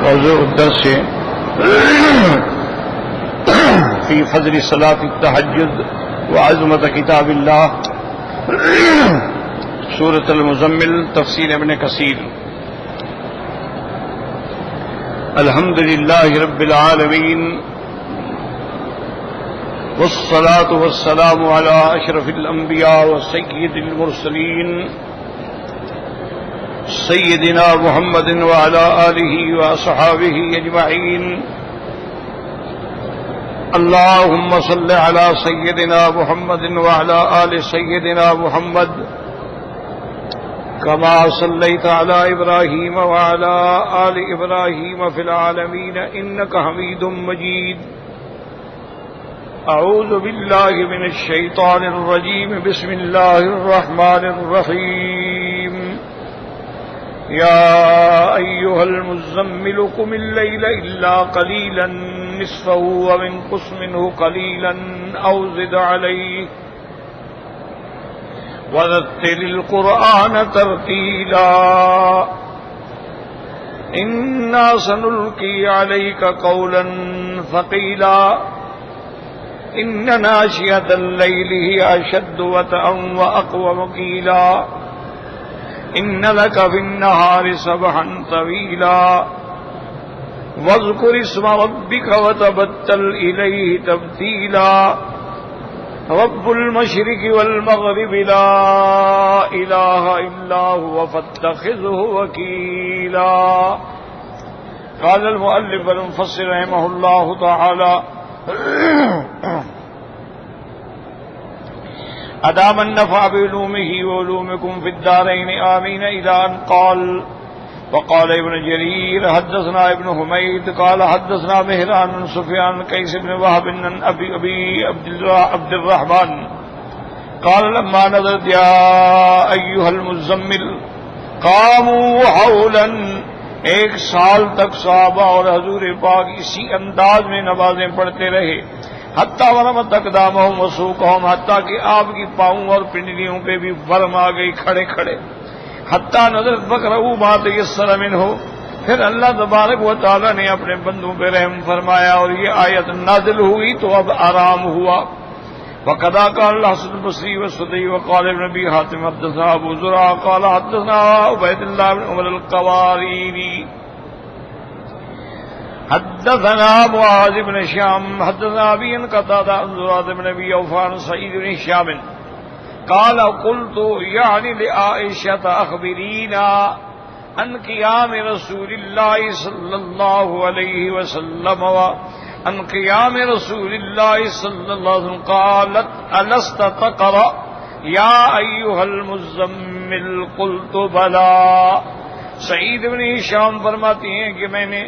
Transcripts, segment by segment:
موضوع الدرس في فضل صلاة التہجد وعظمت کتاب اللہ سورة المزمل تفسیر ابن کثیر. الحمد للہ رب العالمین والصلاة والسلام على اشرف الانبیاء وسید المرسلین سیدنا محمد وعلى آلہ واصحابہ اجمعین. اللهم صل على سيدنا محمد وعلى آل سيدنا محمد كما صليت على إبراهيم وعلى آل إبراهيم في العالمين إنك حميد مجيد. أعوذ بالله من الشيطان الرجيم. بسم الله الرحمن الرحيم. يا أيها المزمل قم الليل إلا قليلا نصفه وانقص منه قليلا أو زد عليه ورتل القرآن ترتيلا إنا سنلقي عليك قولا ثقيلا إن ناشئة الليل هي أشد وطئا وأقوم قيلا إن لك في النهار سبحا طويلا واذكر اسم ربك وتبتل إليه تبتيلا رب المشرق والمغرب لا إله إلا هو فاتخذه وكيلا. قال المؤلف المفسر رحمه الله تعالى أدام النفع بعلومه وعلومكم في الدارين آمين إلى أن قال. وقال ابن جرير حدثنا ابن حميد قال حدثنا مهران بن سفيان قيس بن وهب بن أبي عبد الرحمن قال لما نزلت يا أيها المزمل قاموا حولا. ایک سال تک صحابہ اور حضور پاک اسی انداز میں نمازیں پڑھتے رہے. حتیٰ ورمت اقدامہم وسوقہم، حتیٰ کہ آپ کی پاؤں اور پنڈلیوں پہ بھی ورم آ گئی کھڑے کھڑے. حتیٰ نظرت فقرؤوا ما تیسر منہ، پھر اللہ تبارک و تعالی نے اپنے بندوں پہ رحم فرمایا اور یہ آیت نازل ہوئی تو اب آرام ہوا. وقضا قال الحسن البصری والسدی وقال ابن ابی حاتم حدثنا ابو زرع قال حدثنا عبید اللہ بن عمر القواريري حدثنا معاذ بن شام حدثنا ابي عن قتادة عن زرارة بن ابي اوفى عن سعيد بن هشام قال قلت يعني لعائشة أخبرينا عن قيام رسول الله صلى الله عليه وسلم عن قيام رسول الله صلى الله عليه وسلم قالت ألست تقرأ يا أيها المزمل قلت بلى. سعید بن ہشام فرماتی ہیں کہ میں نے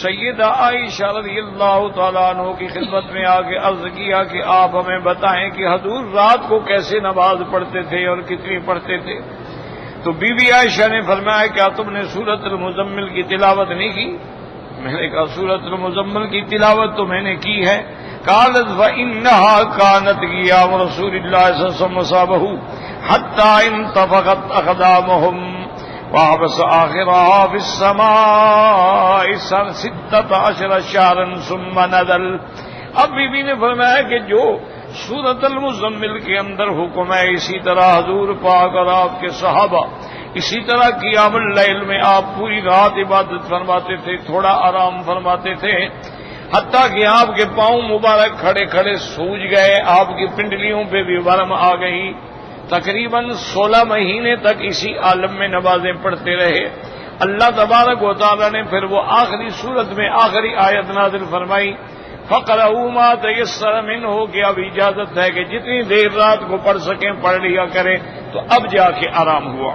سیدہ عائشہ رضی اللہ تعالیٰ عنہ کی خدمت میں آ کے عرض کیا کہ آپ ہمیں بتائیں کہ حضور رات کو کیسے نماز پڑھتے تھے اور کتنی پڑھتے تھے. تو بی بی عائشہ نے فرمایا کیا تم نے سورۃ المزمل کی تلاوت نہیں کی؟ میں نے کہا سورۃ المزمل کی تلاوت تو میں نے کی ہے. قالت وإنها كانت قيام رسول الله صلى الله عليه وسلم وصحبه حتى انتفخت أقدامهم وحبس آخرها في السماء 16 شهرا ثم نزل. اب بی بی نے فرمایا کہ جو سورۃ المزمل کے اندر حکم ہے اسی طرح حضور پاک اور آپ کے صحابہ اسی طرح قیام اللیل میں آپ پوری رات عبادت فرماتے تھے، تھوڑا آرام فرماتے تھے، حتیٰ کہ آپ کے پاؤں مبارک کھڑے کھڑے سوج گئے، آپ کی پنڈلیوں پہ بھی ورم آ گئی. تقریباً 16 مہینے تک اسی عالم میں نمازیں پڑھتے رہے. اللہ تبارک و تعالی نے پھر وہ آخری صورت میں آخری آیت نازل فرمائی فقرؤوا ما تیسر منہ، کہ اب اجازت ہے کہ جتنی دیر رات کو پڑھ سکیں پڑھ لیا کریں. تو اب جا کے آرام ہوا.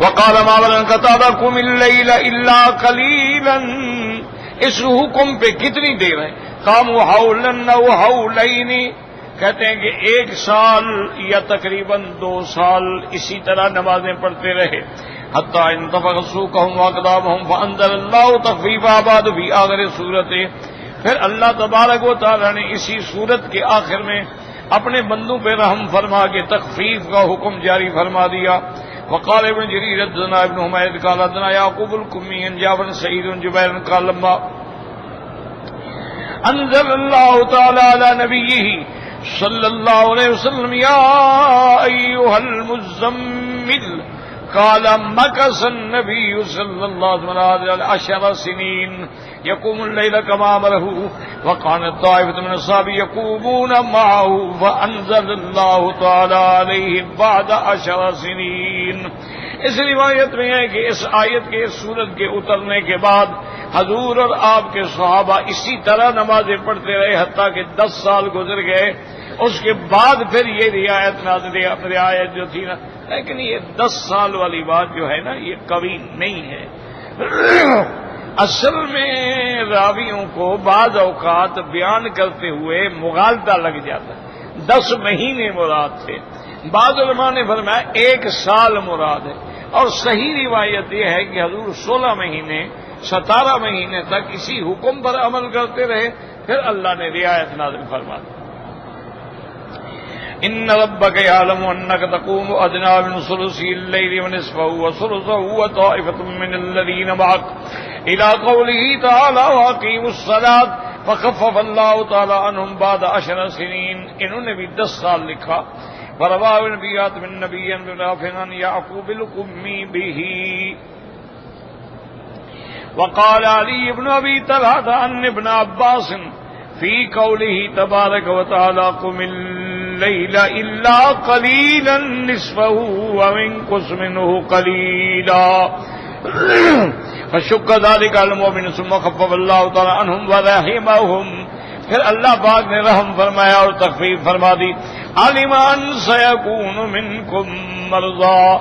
وقال معمر قتادہ قم اللیل الا قلیلا، اس حکم پہ کتنی دیر ہے؟ قاموا حولا او حولین، کہتے ہیں کہ 1 سال یا تقریباً 2 سال اسی طرح نمازیں پڑھتے رہے. حتیٰ انتفخ سوقہم واقدامہم فانزل اللہ تخفیفا بعد فی آخر سورت. پھر اللہ تبارک و تعالی نے اسی سورت کے آخر میں اپنے بندوں پہ رحم فرما کے تخفیف کا حکم جاری فرما دیا. وقال ابن جرير حدثنا ابن حميد قال حدثنا يعقوب الكمي عن جابر سعيد جبير قال لما انزل الله تعالى على نبيه صلى الله عليه وسلم يا ايها المزمل قال مكث النبي صلى الله عليه وسلم 10 سنين يقوم الليل كما امره وكانت طائفة من الصحابة يقومون معه فانزل الله تعالى عليه بعد 10 سنين. اس روایت میں ہے کہ اس آیت کے اس سورت کے اترنے کے بعد حضور اور آپ کے صحابہ اسی طرح نمازیں پڑھتے رہے حتیٰ کہ 10 سال گزر گئے. اس کے بعد پھر یہ رعایت جو تھی نا، لیکن یہ 10 سال والی بات جو ہے نا یہ کبھی نہیں ہے. اصل میں راویوں کو بعض اوقات بیان کرتے ہوئے مغالطہ لگ جاتا ہے. 10 مہینے مراد تھے، بعض علماء نے فرمایا 1 سال مراد ہے، اور صحیح روایت یہ ہے کہ حضور 16 مہینے 17 مہینے تک اسی حکم پر عمل کرتے رہے. پھر اللہ نے رعایت نازل فرما دی. ان ربك يعلم انك تقوم ادنى من ثلث الليل ونصفه وثلثه وطائفة من الذين معك الى قوله تعالى واقيموا الصلاة فخفف الله تعالى عنهم بعد 10 سنين. انہوں نے بھی 10 سال لکھا. ورواه النبيات من نبي نافع عن يعقوب الكمي به. وقال علي بن ابي طلحة عن ابن عباس في قوله تبارك وتعالى قم الليل إلا قليلا نصفه وانقص منه قليلا فشق ذلك على المؤمن ثم خفف الله تعالى عنهم ورحمهم. پھر اللہ پاک نے رحم فرمایا اور تخفیف فرما دی. علم ان سيكون منكم مرضى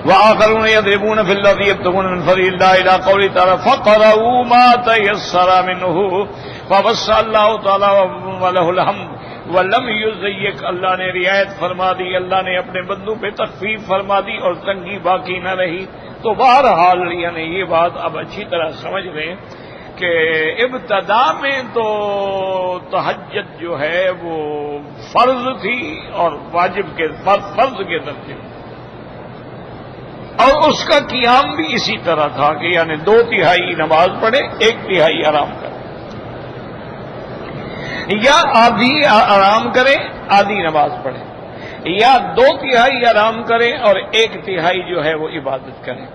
وآخرون يضربون في الأرض يبتغون من فضل الله إلى قوله تعالى فقرؤوا ما تيسر منه فوسع الله تعالى وله الحمد ولم يضيق. اللہ نے رعایت فرما دی، اللہ نے اپنے بندوں پہ تخفیف فرما دی اور تنگی باقی نہ رہی. تو بہرحال یعنی یہ بات اب اچھی طرح سمجھ لیں کہ ابتدا میں تو تہجد جو ہے وہ فرض تھی اور واجب کے فرض کے درجے میں، اور اس کا قیام بھی اسی طرح تھا کہ یعنی 2/3 نماز پڑھے 1/3 آرام کرے، یا آدھی آرام کرے آدھی نماز پڑھے، یا 2/3 آرام کریں اور 1/3 جو ہے وہ عبادت کریں.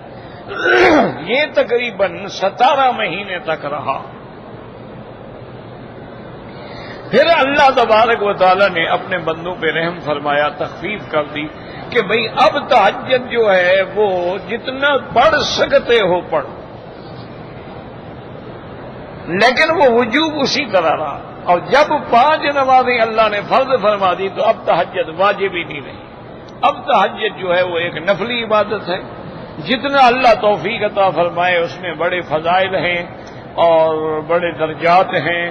یہ تقریباً 17 مہینے تک رہا. پھر اللہ تبارک و تعالی نے اپنے بندوں پہ رحم فرمایا، تخفیف کر دی کہ بھئی اب تہجد جو ہے وہ جتنا پڑھ سکتے ہو پڑھ، لیکن وہ وجوب اسی طرح رہا. اور جب 5 نمازیں اللہ نے فرض فرما دی تو اب تہجد واجب ہی نہیں رہی. اب تہجد جو ہے وہ ایک نفلی عبادت ہے. جتنا اللہ توفیق عطا فرمائے اس میں بڑے فضائل ہیں اور بڑے درجات ہیں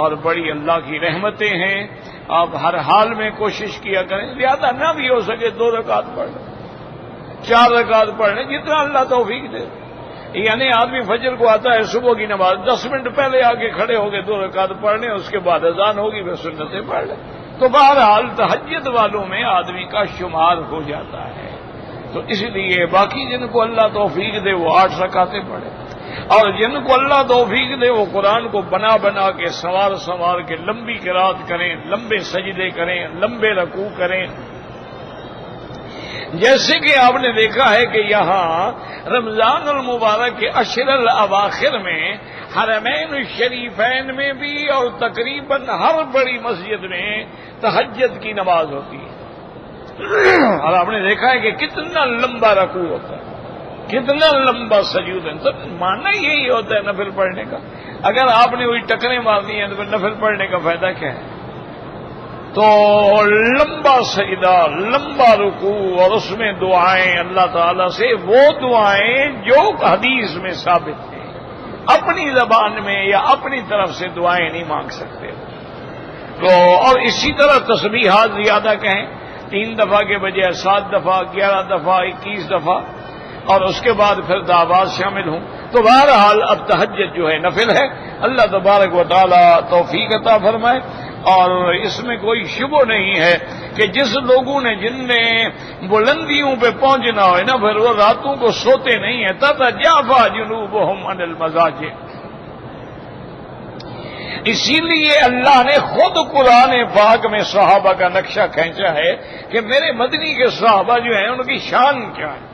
اور بڑی اللہ کی رحمتیں ہیں. آپ ہر حال میں کوشش کیا کریں، زیادہ نہ بھی ہو سکے 2 رکعت پڑھ لیں، 4 رکعت پڑھ لیں، جتنا اللہ توفیق دے. یعنی آدمی فجر کو آتا ہے صبح کی نماز 10 منٹ پہلے آگے کھڑے ہو گئے 2 رکعت پڑھنے، اس کے بعد اذان ہوگی پھر سنتیں پڑھ لیں. تو بہرحال تہجد والوں میں آدمی کا شمار ہو جاتا ہے. تو اس لیے باقی جن کو اللہ توفیق دے وہ 8 رکعتیں پڑھے، اور جن کو اللہ توفیق دے وہ قرآن کو بنا بنا کے سنوار کے لمبی قرات کریں، لمبے سجدے کریں، لمبے رکوع کریں. جیسے کہ آپ نے دیکھا ہے کہ یہاں رمضان المبارک کے اشر الاواخر میں حرمین الشریفین میں بھی اور تقریباً ہر بڑی مسجد میں تہجد کی نماز ہوتی ہے. اور آپ نے دیکھا ہے کہ کتنا لمبا رکوع ہوتا ہے، کتنا لمبا سجود ہے. تو ماننا یہی ہوتا ہے نفل پڑھنے کا. اگر آپ نے وہی ٹکریں مارنی ہیں تو پھر نفل پڑھنے کا فائدہ کیا ہے؟ تو لمبا سجدہ، لمبا رکوع، اور اس میں دعائیں اللہ تعالی سے، وہ دعائیں جو حدیث میں ثابت ہیں. اپنی زبان میں یا اپنی طرف سے دعائیں نہیں مانگ سکتے. تو اور اسی طرح تسبیحات زیادہ کہیں، 3 دفعہ کے بجائے 7 دفعہ، 11 دفعہ، 21 دفعہ. اور اس کے بعد پھر دعوات شامل ہوں. تو بہرحال اب تہجد جو ہے نفل ہے. اللہ تبارک و تعالی توفیق عطا فرمائے. اور اس میں کوئی شبہ نہیں ہے کہ جس لوگوں نے جن نے بلندیوں پہ پہنچنا ہو نا پھر وہ راتوں کو سوتے نہیں ہیں. تتجافا جنوبہم عن المضاجع. اسی لیے اللہ نے خود قرآن پاک میں صحابہ کا نقشہ کھینچا ہے کہ میرے مدنی کے صحابہ جو ہیں ان کی شان کیا ہے.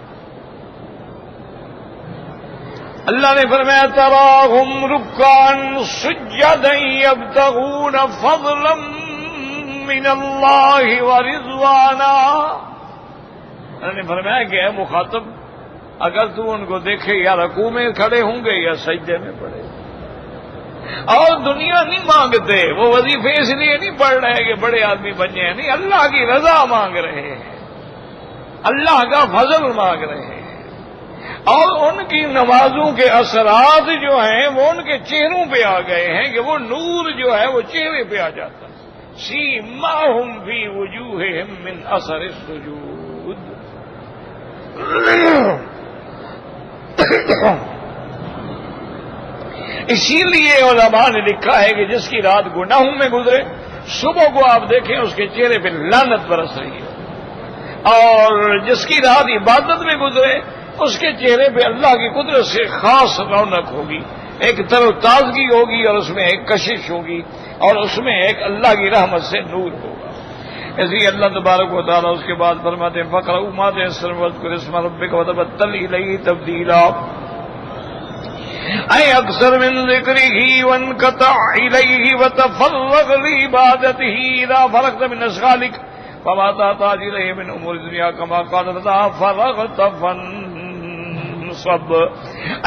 اللہ نے فرمایا تراہم رکعا سجدا یبتغون فضلا من اللہ ورضوانا. اللہ نے فرمایا کہ اے مخاطب اگر تو ان کو دیکھے یا رکوع میں کھڑے ہوں گے یا سجدے میں پڑے اور دنیا نہیں مانگتے. وہ وظیفے اس لیے نہیں پڑھ رہے کہ بڑے آدمی بن جائیں, نہیں, اللہ کی رضا مانگ رہے ہیں, اللہ کا فضل مانگ رہے ہیں. اور ان کی نمازوں کے اثرات جو ہیں وہ ان کے چہروں پہ آ گئے ہیں کہ وہ نور جو ہے وہ چہرے پہ آ جاتا ہے. سیماہم فی وجوہہم من اثر السجود. اسی لیے علماء نے لکھا ہے کہ جس کی رات گناہوں میں گزرے صبح کو آپ دیکھیں اس کے چہرے پہ لعنت برس رہی ہے, اور جس کی رات عبادت میں گزرے اس کے چہرے پہ اللہ کی قدرت سے خاص رونق ہوگی, ایک تر و تازگی ہوگی, اور اس میں ایک کشش ہوگی, اور اس میں ایک اللہ کی رحمت سے نور ہوگا. ایسے ہی اللہ تبارک و تعالیٰ اس کے بعد فرماتے ہیں فقرؤوا ما تيسر واذكر اسم ربك وتبتل الیہ تبدیلا. اے اکثر من ذکرہ وانقطع الیہ وتفرغ لعبادتہ اذا فرغت من اشغالک فما تحتاج الیہ من امور الدنیا کما قال اذا فرغت فانصب.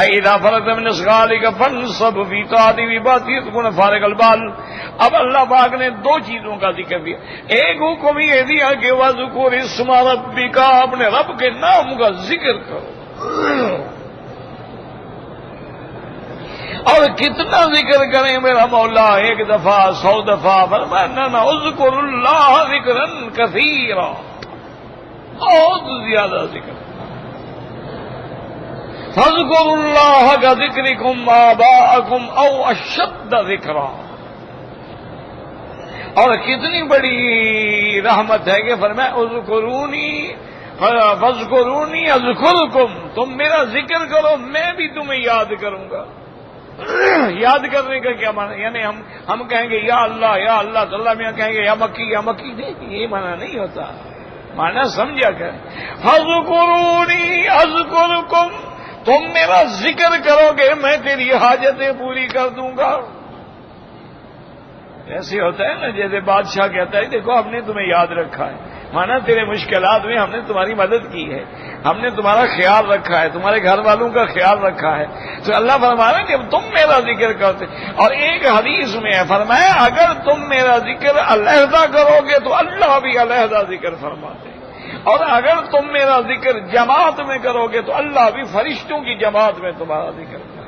اے اذا فرغت من اشغالک فانصب فی طاعت وعبادتہ تكون فارغ البال. اب اللہ پاک نے دو چیزوں کا ذکر دیا. ایک حکم یہ دیا کہ وذکر اسم ربک, اپنے رب کے نام کا ذکر کرو. اور کتنا ذکر کریں میرا مولا, ایک دفعہ 100 دفعہ. فرمایا نہ اذکر اللہ ذکرا کثیرا, بہت زیادہ ذکر. فاذکروا اللہ کذکرکم آباءکم او اشد ذکرا. اور کتنی بڑی رحمت ہے کہ فرمایا اذکرونی فاذکرونی اذکرکم, تم میرا ذکر کرو میں بھی تمہیں یاد کروں گا. یاد کرنے کا کیا معنی, یعنی ہم کہیں گے یا اللہ تو اللہ میں کہیں گے یا مکی نہیں, یہ معنی نہیں ہوتا. معنی سمجھا کر فاذکرونی اذکرکم, تم میرا ذکر کرو گے میں تیری حاجتیں پوری کر دوں گا. ایسے ہوتا ہے نا جیسے بادشاہ کہتا ہے دیکھو ہم نے تمہیں یاد رکھا ہے, مانا تیرے مشکلات میں ہم نے تمہاری مدد کی ہے, ہم نے تمہارا خیال رکھا ہے, تمہارے گھر والوں کا خیال رکھا ہے. تو اللہ فرمایا کہ تم میرا ذکر کرتے. اور ایک حدیث میں ہے فرمایا اگر تم میرا ذکر علیحدہ کرو گے تو اللہ بھی علیحدہ ذکر فرماتے, اور اگر تم میرا ذکر جماعت میں کرو گے تو اللہ بھی فرشتوں کی جماعت میں تمہارا ذکر کرے.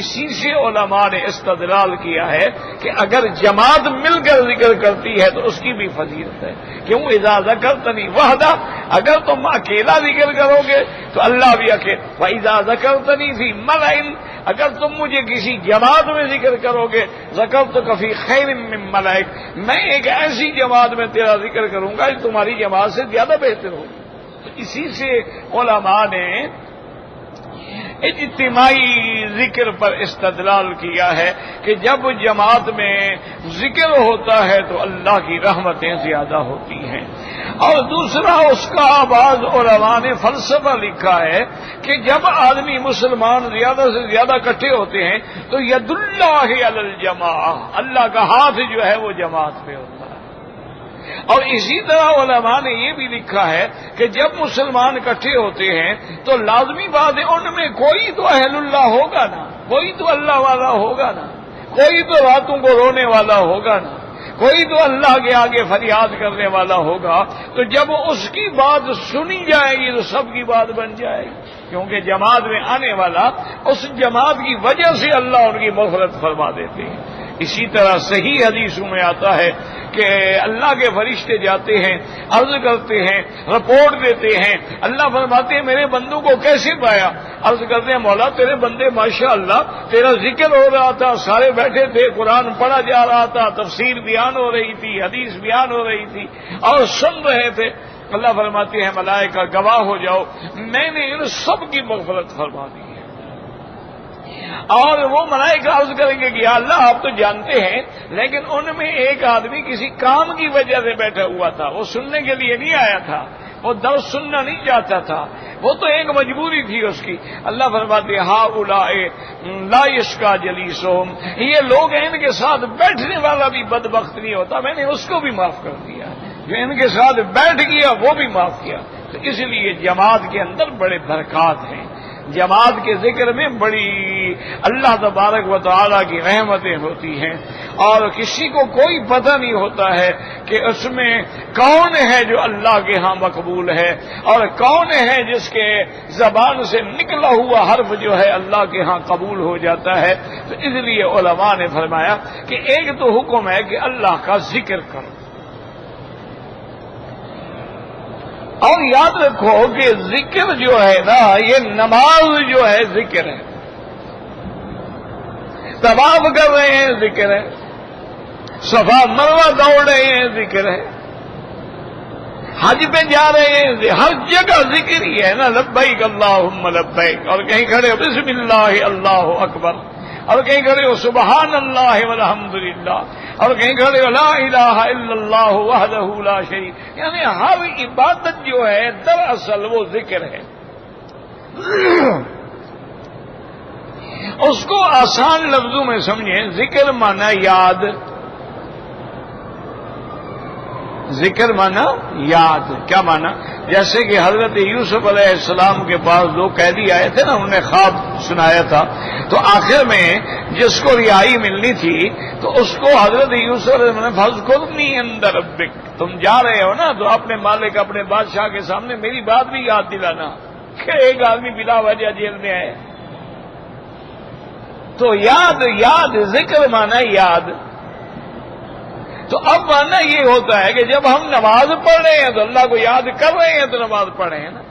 اسی سے علماء نے استدلال کیا ہے کہ اگر جماعت مل کر ذکر کرتی ہے تو اس کی بھی فضیلت ہے. کیوں اذا ذکرتنی وحدہ, اگر تم اکیلا ذکر کرو گے تو اللہ بھی اکیلا. وَإِذَا ذَكَرْتَنِي فِي مَلَئٍ, اگر تم مجھے کسی جماعت میں ذکر کرو گے ذکرتک فی خیر من ملائک, میں ایک ایسی جماعت میں تیرا ذکر کروں گا جو تمہاری جماعت سے زیادہ بہتر ہوگی. تو اسی سے علماء نے اجتماعی ذکر پر استدلال کیا ہے کہ جب جماعت میں ذکر ہوتا ہے تو اللہ کی رحمتیں زیادہ ہوتی ہیں. اور دوسرا اس کا بعض علماء نے فلسفہ لکھا ہے کہ جب آدمی مسلمان زیادہ سے زیادہ اکٹھے ہوتے ہیں تو ید اللہ علی الجماعہ, اللہ کا ہاتھ جو ہے وہ جماعت پہ ہوتا ہے. اور اسی طرح علماء نے یہ بھی لکھا ہے کہ جب مسلمان اکٹھے ہوتے ہیں تو لازمی بات ہے ان میں کوئی تو اہل اللہ ہوگا نا, کوئی تو اللہ والا ہوگا نا, کوئی تو راتوں کو رونے والا ہوگا نا, کوئی تو اللہ کے آگے فریاد کرنے والا ہوگا. تو جب اس کی بات سنی جائے گی تو سب کی بات بن جائے گی, کیونکہ جماعت میں آنے والا اس جماعت کی وجہ سے اللہ ان کی مغفرت فرما دیتے ہیں. اسی طرح صحیح حدیثوں میں آتا ہے کہ اللہ کے فرشتے جاتے ہیں، عرض کرتے ہیں، رپورٹ دیتے ہیں، اللہ فرماتے ہیں میرے بندوں کو کیسے پایا؟ عرض کرتے ہیں مولا تیرے بندے ماشاءاللہ تیرا ذکر ہو رہا تھا، سارے بیٹھے تھے، قرآن پڑھا جا رہا تھا، تفسیر بیان ہو رہی تھی، حدیث بیان ہو رہی تھی اور سن رہے تھے۔ اللہ فرماتے ہیں ملائکہ گواہ ہو جاؤ، میں نے ان سب کی مغفرت فرما دی ہے۔ اور وہ ملائکہ عرض کریں گے کہ یا اللہ آپ تو جانتے ہیں، لیکن ان میں ایک آدمی کسی کام کی وجہ سے بیٹھا ہوا تھا، وہ سننے کے لیے نہیں آیا تھا، وہ درس سننا نہیں چاہتا تھا، وہ تو ایک مجبوری تھی اس کی۔ اللہ فرماتے ہؤلاء لا یشقی جلیسہم، یہ لوگ ہیں ان کے ساتھ بیٹھنے والا بھی بدبخت نہیں ہوتا، میں نے اس کو بھی معاف کر دیا، جو ان کے ساتھ بیٹھ گیا وہ بھی معاف کیا۔ تو اس لیے جماعت کے اندر بڑے برکات ہیں، جماعت کے ذکر میں بڑی اللہ تبارک و تعالیٰ کی رحمتیں ہوتی ہیں، اور کسی کو کوئی پتہ نہیں ہوتا ہے کہ اس میں کون ہے جو اللہ کے ہاں مقبول ہے اور کون ہے جس کے زبان سے نکلا ہوا حرف جو ہے اللہ کے ہاں قبول ہو جاتا ہے۔ تو اس لیے علماء نے فرمایا کہ ایک تو حکم ہے کہ اللہ کا ذکر کرو، اور یاد رکھو کہ ذکر جو ہے نا یہ نماز جو ہے ذکر ہے، طواف کر رہے ہیں ذکر ہے، صفا مروہ دوڑ رہے ہیں ذکر ہے، حج پہ جا رہے ہیں، ہر جگہ ذکر ہی ہے نا، لبیک اللہم لبیک، اور کہیں کھڑے ہو بسم اللہ اللہ اکبر، اور کہیں کھڑے ہو سبحان اللہ والحمدللہ، اور کہیں کھڑے ہو لا الہ الا اللہ وحدہ لا شریک، یعنی ہر عبادت جو ہے دراصل وہ ذکر ہے۔ اس کو آسان لفظوں میں سمجھیں، ذکر مانا یاد، ذکر مانا یاد، کیا مانا؟ جیسے کہ حضرت یوسف علیہ السلام کے پاس دو قیدی آئے تھے نا، انہوں نے خواب سنایا تھا، تو آخر میں جس کو رہائی ملنی تھی تو اس کو حضرت یوسف علیہ السلام نے فاذکرنی عند ربک، تم جا رہے ہو نا تو اپنے مالک اپنے بادشاہ کے سامنے میری بات بھی یاد دلانا کہ ایک آدمی بلا وجہ جیل میں ہے۔ تو یاد ذکر مانا یاد۔ تو اب مانا یہ ہوتا ہے کہ جب ہم نماز پڑھ رہے ہیں تو اللہ کو یاد کر رہے ہیں تو نماز پڑھ رہے ہیں نا،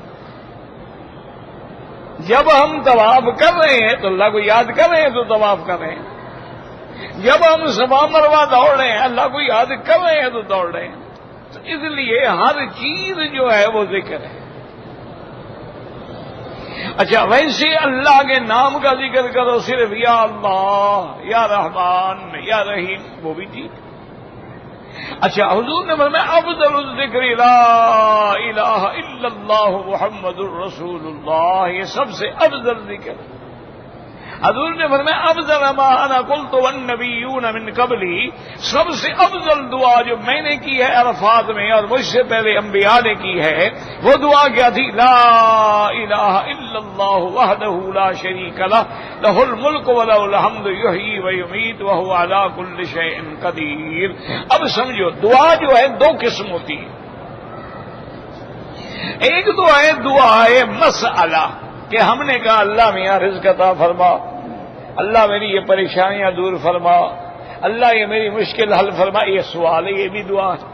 جب ہم طواف کر رہے ہیں تو اللہ کو یاد کر رہے ہیں تو طواف کر رہے ہیں، جب ہم صفا مروہ دوڑ رہے ہیں اللہ کو یاد کر رہے ہیں تو دوڑ رہے ہیں۔ تو اس لیے ہر چیز جو ہے وہ ذکر ہے۔ اچھا ویسے اللہ کے نام کا ذکر کرو صرف یا اللہ یا رحمان یا رحیم، وہ بھی ٹھیک۔ اچھا حضور نے فرمایا افضل الذکر لا الہ الا اللہ محمد الرسول اللہ، یہ سب سے افضل ذکر۔ حضور نے فرمایا افضل ما انا قلت والنبیون من قبلی، سب سے افضل دعا جو میں نے کی ہے عرفات میں اور مجھ سے پہلے انبیاء نے کی ہے، وہ دعا کیا تھی؟ لا الہ الا اللہ وحدہ لا شریک لہ لہ الملک وله الحمد یحیی ویمیت وہو علی کل شیء قدیر۔ اب سمجھو دعا جو ہے دو قسم ہوتی ہے، ایک تو ہے دعائے مسئلہ کہ ہم نے کہا اللہ میاں رزق عطا فرما، اللہ میری یہ پریشانیاں دور فرما، اللہ یہ میری مشکل حل فرما، یہ سوال ہے، یہ بھی دعا ہے۔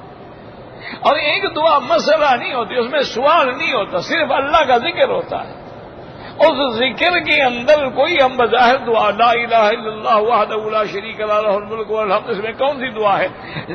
اور ایک دعا مسئلہ نہیں ہوتی، اس میں سوال نہیں ہوتا، صرف اللہ کا ذکر ہوتا ہے۔ اس ذکر کے اندر کوئی ہم بظاہر دعا لا الہ الا اللہ وحدہ لا شریک لہ لہ الملک والحمد، اس میں کون سی دعا ہے؟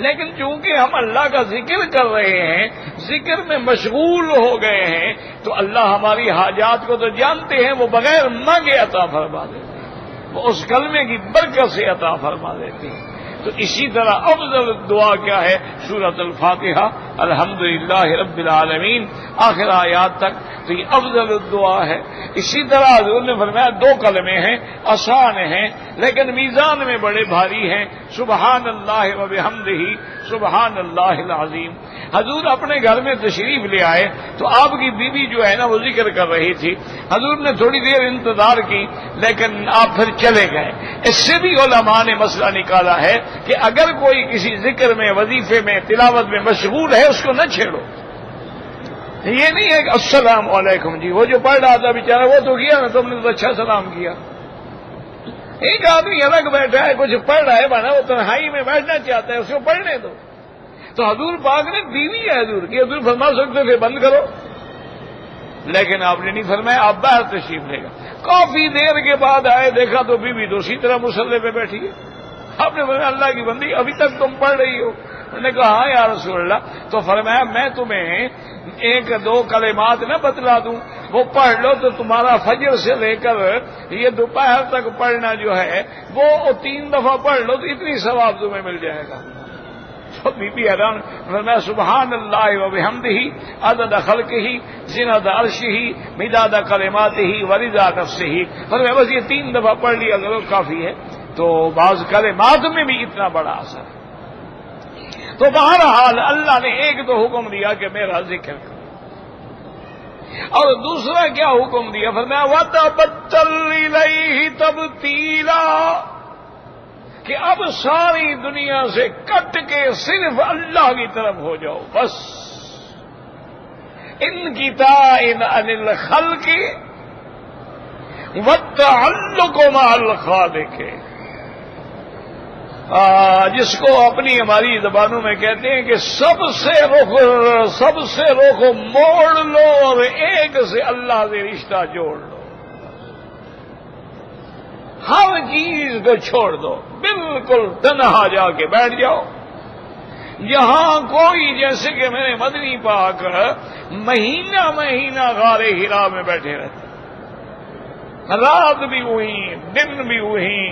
لیکن چونکہ ہم اللہ کا ذکر کر رہے ہیں، ذکر میں مشغول ہو گئے ہیں، تو اللہ ہماری حاجات کو تو جانتے ہیں، وہ بغیر مانگے عطا فرما دیتے ہیں، وہ اس کلمے کی برکت سے عطا فرما دیتے ہیں۔ تو اسی طرح افضل دعا کیا ہے؟ سورۃ الفاتحہ الحمدللہ رب العالمین آخر آیات تک، تو یہ افضل دعا ہے۔ اسی طرح حضور نے فرمایا دو کلمے ہیں، آسان ہیں لیکن میزان میں بڑے بھاری ہیں، سبحان اللہ و بحمدہ سبحان اللہ العظیم۔ حضور اپنے گھر میں تشریف لے آئے تو آپ کی بیوی جو ہے نا وہ ذکر کر رہی تھی، حضور نے تھوڑی دیر انتظار کی لیکن آپ پھر چلے گئے۔ اس سے بھی علماء نے مسئلہ نکالا ہے کہ اگر کوئی کسی ذکر میں، وظیفے میں، تلاوت میں مشغول ہے اس کو نہ چھیڑو۔ یہ نہیں ہے کہ السلام علیکم جی، وہ جو پڑھ رہا تھا بیچارہ وہ تو کیا نا، تم نے تو اچھا سلام کیا، ایک آدمی الگ بیٹھا ہے، کچھ پڑھ رہا ہے، مانا وہ تنہائی میں بیٹھنا چاہتا ہے، اس کو پڑھنے دو. تو حضور پاک نے بیوی ہے حضور کی، حضور فرما سکتے تھے بند کرو، لیکن آپ نے نہیں فرمایا، آپ باہر تشریف لے گا. کافی دیر کے بعد آئے، دیکھا تو بیوی دوسری طرح مصلے پہ بیٹھی ہے. آپ نے فرمایا اللہ کی بندی ابھی تک تم پڑھ رہی ہو؟ انہوں نے کہا ہاں یا رسول اللہ. تو فرمایا میں تمہیں ایک دو کلمات نہ بتلا دوں، وہ پڑھ لو تو تمہارا فجر سے لے کر یہ دوپہر تک پڑھنا جو ہے وہ 3 دفعہ پڑھ لو تو اتنی ثواب تمہیں مل جائے گا. تو بی بی حیران، فرمایا سبحان اللہ و بحمدہ عدد خلقہ زنۃ عرشہ مداد کلماتہ ورضا نفسہ. فرمایا بس یہ 3 دفعہ پڑھ لیا کرو کافی ہے. تو بعض کلمات میں بھی اتنا بڑا اثر ہے. تو بہرحال اللہ نے ایک تو حکم دیا کہ میرا ذکر کرو، اور دوسرا کیا حکم دیا؟ فرمایا وَتَبَتَّلْ إِلَيْهِ تَبْتِيلًا، کہ اب ساری دنیا سے کٹ کے صرف اللہ کی طرف ہو جاؤ بس. انقطاع عن الخلق والتعلق مع الخالق، جس کو اپنی ہماری زبانوں میں کہتے ہیں کہ سب سے رخ موڑ لو اور ایک سے اللہ سے رشتہ جوڑ لو. ہر چیز کو چھوڑ دو، بالکل تنہا جا کے بیٹھ جاؤ. یہاں کوئی، جیسے کہ میرے مدنی پاک مہینہ غار ہرا میں بیٹھے رہتے، رات بھی وہی دن بھی وہی،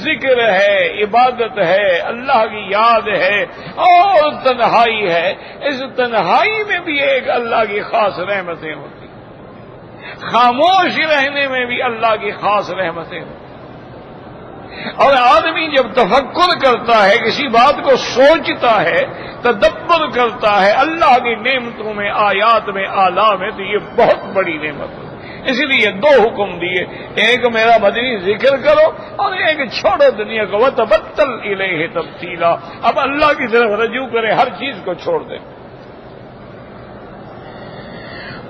ذکر ہے، عبادت ہے، اللہ کی یاد ہے اور تنہائی ہے. اس تنہائی میں بھی ایک اللہ کی خاص رحمتیں ہوتی، خاموش رہنے میں بھی اللہ کی خاص رحمتیں ہوتی. اور آدمی جب تفکر کرتا ہے، کسی بات کو سوچتا ہے، تدبر کرتا ہے اللہ کی نعمتوں میں، آیات میں، آلہ میں، تو یہ بہت بڑی نعمت ہے. اسی لیے 2 حکم دیے، ایک میرا مدنی ذکر کرو اور ایک چھوڑو دنیا کو. وَتَبَتَّلْ إِلَيْهِ تَبْتِيلًا، اب اللہ کی طرف رجوع کرے، ہر چیز کو چھوڑ دیں.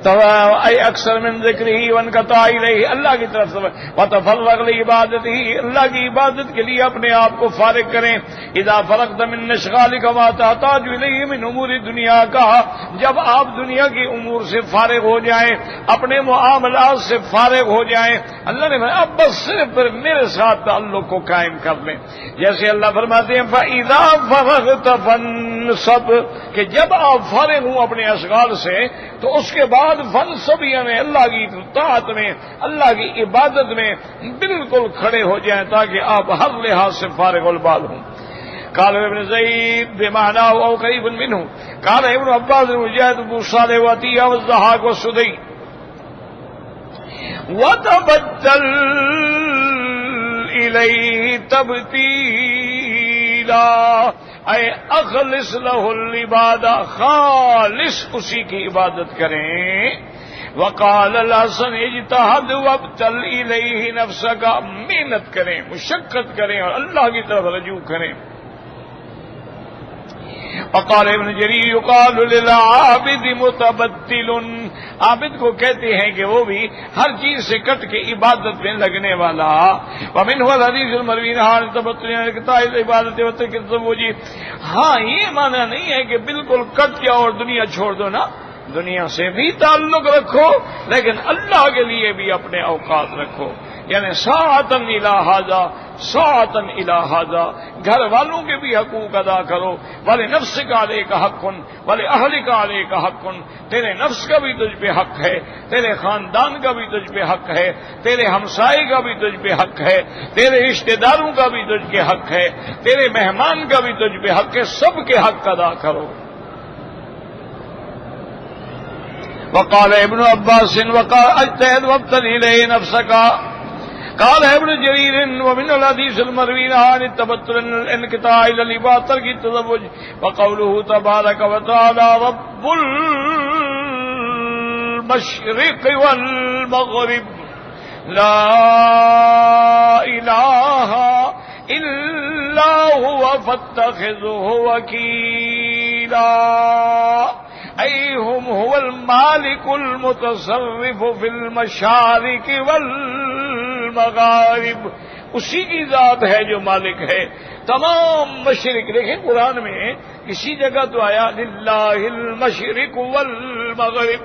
اے اکثر من ذکرہی وانقطاع الیہ، اللہ کی طرف سے. وتفرغ لعبادتہ، اللہ کی عبادت کے لیے اپنے آپ کو فارغ کریں. اذا فرغت من اشغالک ما تحتاج الیہ من امور دنیا کا، جب آپ دنیا کے امور سے فارغ ہو جائیں، اپنے معاملات سے فارغ ہو جائیں، اللہ نے اب بس صرف میرے ساتھ تعلق کو قائم کر لیں. جیسے اللہ فرماتے ہیں فاذا فرغت فانصب، کہ جب آپ فارغ ہوں اپنے اشغال سے تو اس کے بعد فنصب، یعنی اللہ کی طاعت میں، اللہ کی عبادت میں بالکل کھڑے ہو جائیں تاکہ آپ ہر لحاظ سے فارغ البال ہوں. قال ابن زید بمعنى او قریب منه، قال ابن عباس مجاہد ابو صالح وعطیہ والضحاک والسدی. وتبتل الیہ تبتیلا، اے اخلص لہ العبادہ، خالص اسی کی عبادت کریں. وقال الحسن اجتہد وابتل الیہ نفسک، محنت کریں، مشقت کریں اور اللہ کی طرف رجوع کریں. وقال ابن جریر یقال للعابد متبتل، عابد کو کہتے ہیں کہ وہ بھی ہر چیز سے کٹ کے عبادت میں لگنے والا. ومنہ الحدیث المروی عن تبتل انقطاع العبادت وترک الزوج. ہاں یہ معنی نہیں ہے کہ بالکل کٹ جاؤ اور دنیا چھوڑ دو، نا، دنیا سے بھی تعلق رکھو لیکن اللہ کے لیے بھی اپنے اوقات رکھو. یعنی ساعتن الی ھذا ساعتن الی ھذا، گھر والوں کے بھی حقوق ادا کرو. ولنفسک علیک حق ولاہلک علیک حق، تیرے نفس کا بھی تجھ پہ حق ہے، تیرے خاندان کا بھی تجھ پہ حق ہے، تیرے ہمسائے کا بھی تجھ پہ حق ہے، تیرے رشتہ داروں کا بھی تجھ پہ حق ہے، تیرے مہمان کا بھی تجھ پہ حق ہے. سب کے حق ادا کرو. وقال ابن عباس وقال اجتهد وابتل الیہ نفسک. قال ابن جریر ومن الحدیث المروی عن التبتل انقطاع العبادۃ ترک التزوج. وقوله تبارک وتعالى رب المشرق والمغرب لا الہ الا هو فاتخذه وکیلا. ایہم هو المالک المتصرف فی المشارق والمغارب اسی کی ذات ہے جو مالک ہے تمام مشرق. دیکھیں قرآن میں کسی جگہ تو آیا للہ المشرق والمغرب،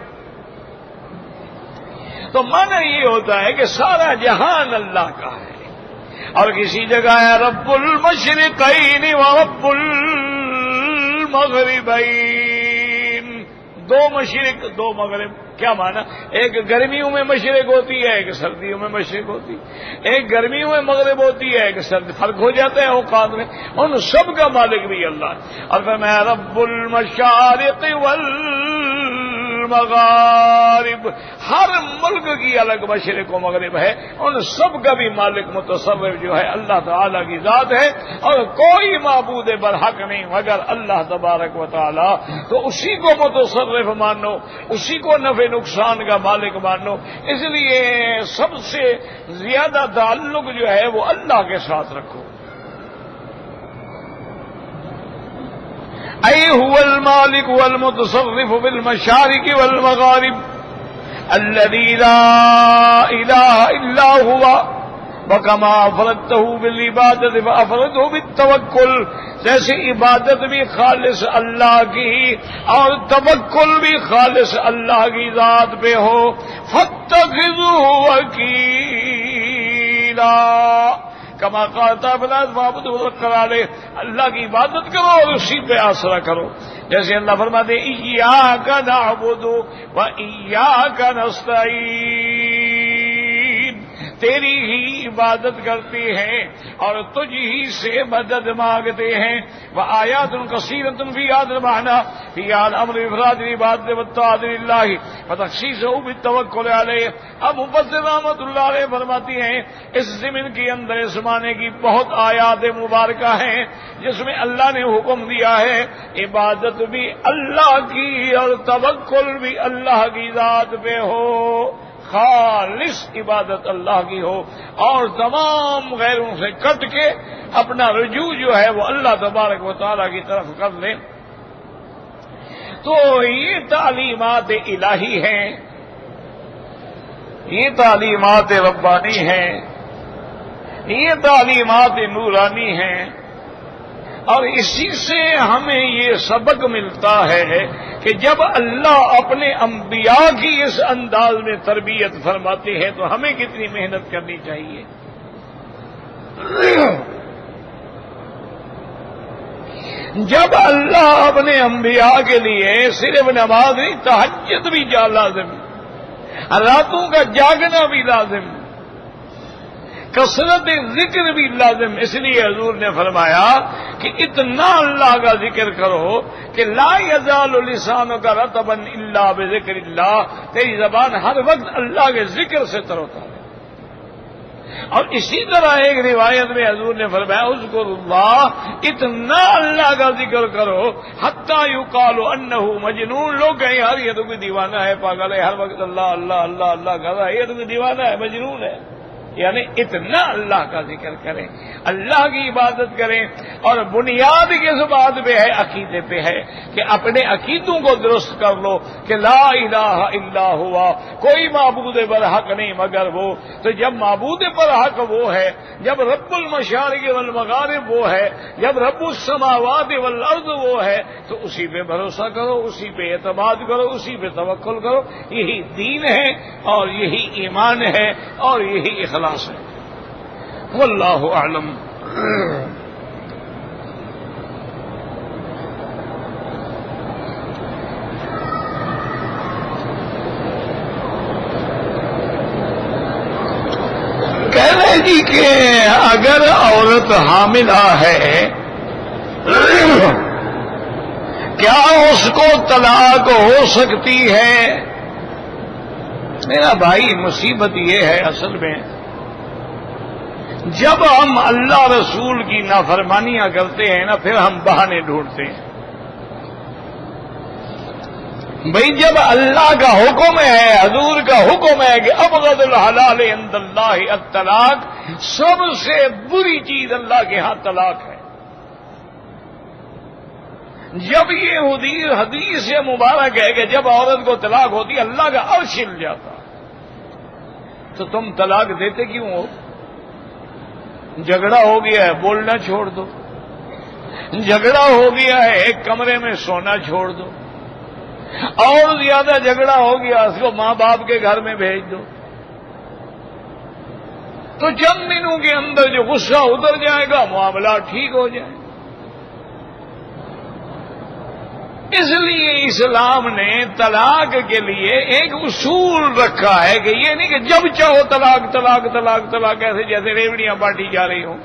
تو معنی یہ ہوتا ہے کہ سارا جہان اللہ کا ہے. اور کسی جگہ ہے رب المشرقین ورب المغربین، دو مشرق دو مغرب. کیا معنی؟ ایک گرمیوں میں مشرق ہوتی ہے، ایک سردیوں میں مشرق ہوتی ہے، ایک گرمیوں میں مغرب ہوتی ہے، ایک سردی. فرق ہو جاتا ہے اوقات میں. ان سب کا مالک بھی اللہ ہے. اور فرمایا رب المشارق والمغارب، ہر ملک کی الگ مشرق و مغرب ہے. ان سب کا بھی مالک متصرف جو ہے اللہ تعالی کی ذات ہے، اور کوئی معبود برحق نہیں مگر اللہ تبارک و تعالی. تو اسی کو متصرف مانو، اسی کو نفع نقصان کا مالک مانو. اس لیے سب سے زیادہ تعلق جو ہے وہ اللہ کے ساتھ رکھو. اے هو المالک والمتصرف بالمشارق والمغارب الذي لا الہ الا هو وكما افردته بالعبادت فافرده بالتوکل. جیسے عبادت بھی خالص اللہ کی اور توکل بھی خالص اللہ کی ذات پہ ہو. فاتخذوه وکیلا کما قال فاعبدوا علیہ، اللہ کی عبادت کرو اور اسی پہ آسرا کرو. جیسے اللہ فرماتے ایاک نعبد و ایاک نستعین، تیری ہی عبادت کرتے ہیں اور تجھ ہی سے مدد مانگتے ہیں. وآیات کثیرۃ فی ھذا المعنی فی الامر افراد العبادۃ والطاعۃ للہ وتخصیصہ بالتوکل علیہ. اب مفسر رحمۃ اللہ علیہ فرماتی ہیں اس ضمن کے اندر اس معنی کی بہت آیات مبارکہ ہیں جس میں اللہ نے حکم دیا ہے عبادت بھی اللہ کی اور توکل بھی اللہ کی ذات پہ ہو، خالص عبادت اللہ کی ہو اور تمام غیروں سے کٹ کے اپنا رجوع جو ہے وہ اللہ تبارک و تعالیٰ کی طرف کر لیں. تو یہ تعلیمات الہی ہیں، یہ تعلیمات ربانی ہیں، یہ تعلیمات نورانی ہیں. اور اسی سے ہمیں یہ سبق ملتا ہے کہ جب اللہ اپنے انبیاء کی اس انداز میں تربیت فرماتے ہیں تو ہمیں کتنی محنت کرنی چاہیے. جب اللہ اپنے انبیاء کے لیے صرف نماز نہیں، تہجد بھی لازم، راتوں کا جاگنا بھی لازم، کثرت ذکر بھی لازم. اس لیے حضور نے فرمایا کہ اتنا اللہ کا ذکر کرو کہ لا یزال لسانک رطبا الا بذکر اللہ، تیری زبان ہر وقت اللہ کے ذکر سے تروتا ہے. اور اسی طرح ایک روایت میں حضور نے فرمایا اذکر اللہ، اتنا اللہ کا ذکر کرو حتی یقال انہ مجنون. لوگ کہیں یار یہ تو کوئی دیوانہ ہے، پاگل ہے، ہر وقت اللہ اللہ اللہ اللہ کر رہا ہے، یہ تو کوئی دیوانہ ہے، مجنون ہے. یعنی اتنا اللہ کا ذکر کریں، اللہ کی عبادت کریں. اور بنیاد کس بات پہ ہے؟ عقیدے پہ ہے کہ اپنے عقیدوں کو درست کر لو کہ لا الہ الا ہوا، کوئی معبود برحق نہیں مگر وہ. تو جب معبود برحق وہ ہے، جب رب المشارق والمغارب وہ ہے، جب رب السماوات والارض وہ ہے، تو اسی پہ بھروسہ کرو، اسی پہ اعتماد کرو، اسی پہ توکل کرو. یہی دین ہے اور یہی ایمان ہے اور یہی اخلاص ہے. واللہ اعلم. کہہ رہے جی کہ اگر عورت حاملہ ہے کیا اس کو طلاق ہو سکتی ہے؟ میرا بھائی مصیبت یہ ہے اصل میں جب ہم اللہ رسول کی نافرمانیاں کرتے ہیں نا پھر ہم بہانے ڈھونڈتے ہیں. بھئی جب اللہ کا حکم ہے، حضور کا حکم ہے کہ ابغض الحلال عند اللہ الطلاق، سب سے بری چیز اللہ کے ہاں طلاق ہے. جب یہ حدیث مبارک ہے کہ جب عورت کو طلاق ہوتی اللہ کا عرش ہل جاتا، تو تم طلاق دیتے کیوں ہو؟ جھگڑا ہو گیا ہے بولنا چھوڑ دو، جھگڑا ہو گیا ہے ایک کمرے میں سونا چھوڑ دو، اور زیادہ جھگڑا ہو گیا اس کو ماں باپ کے گھر میں بھیج دو، تو چند دنوں کے اندر جو غصہ اتر جائے گا معاملہ ٹھیک ہو جائے۔ اس لیے اسلام نے طلاق کے لیے ایک اصول رکھا ہے کہ یہ نہیں کہ جب چاہو طلاق طلاق طلاق طلاق ایسے جیسے ریوڑیاں بانٹی جا رہی ہوں۔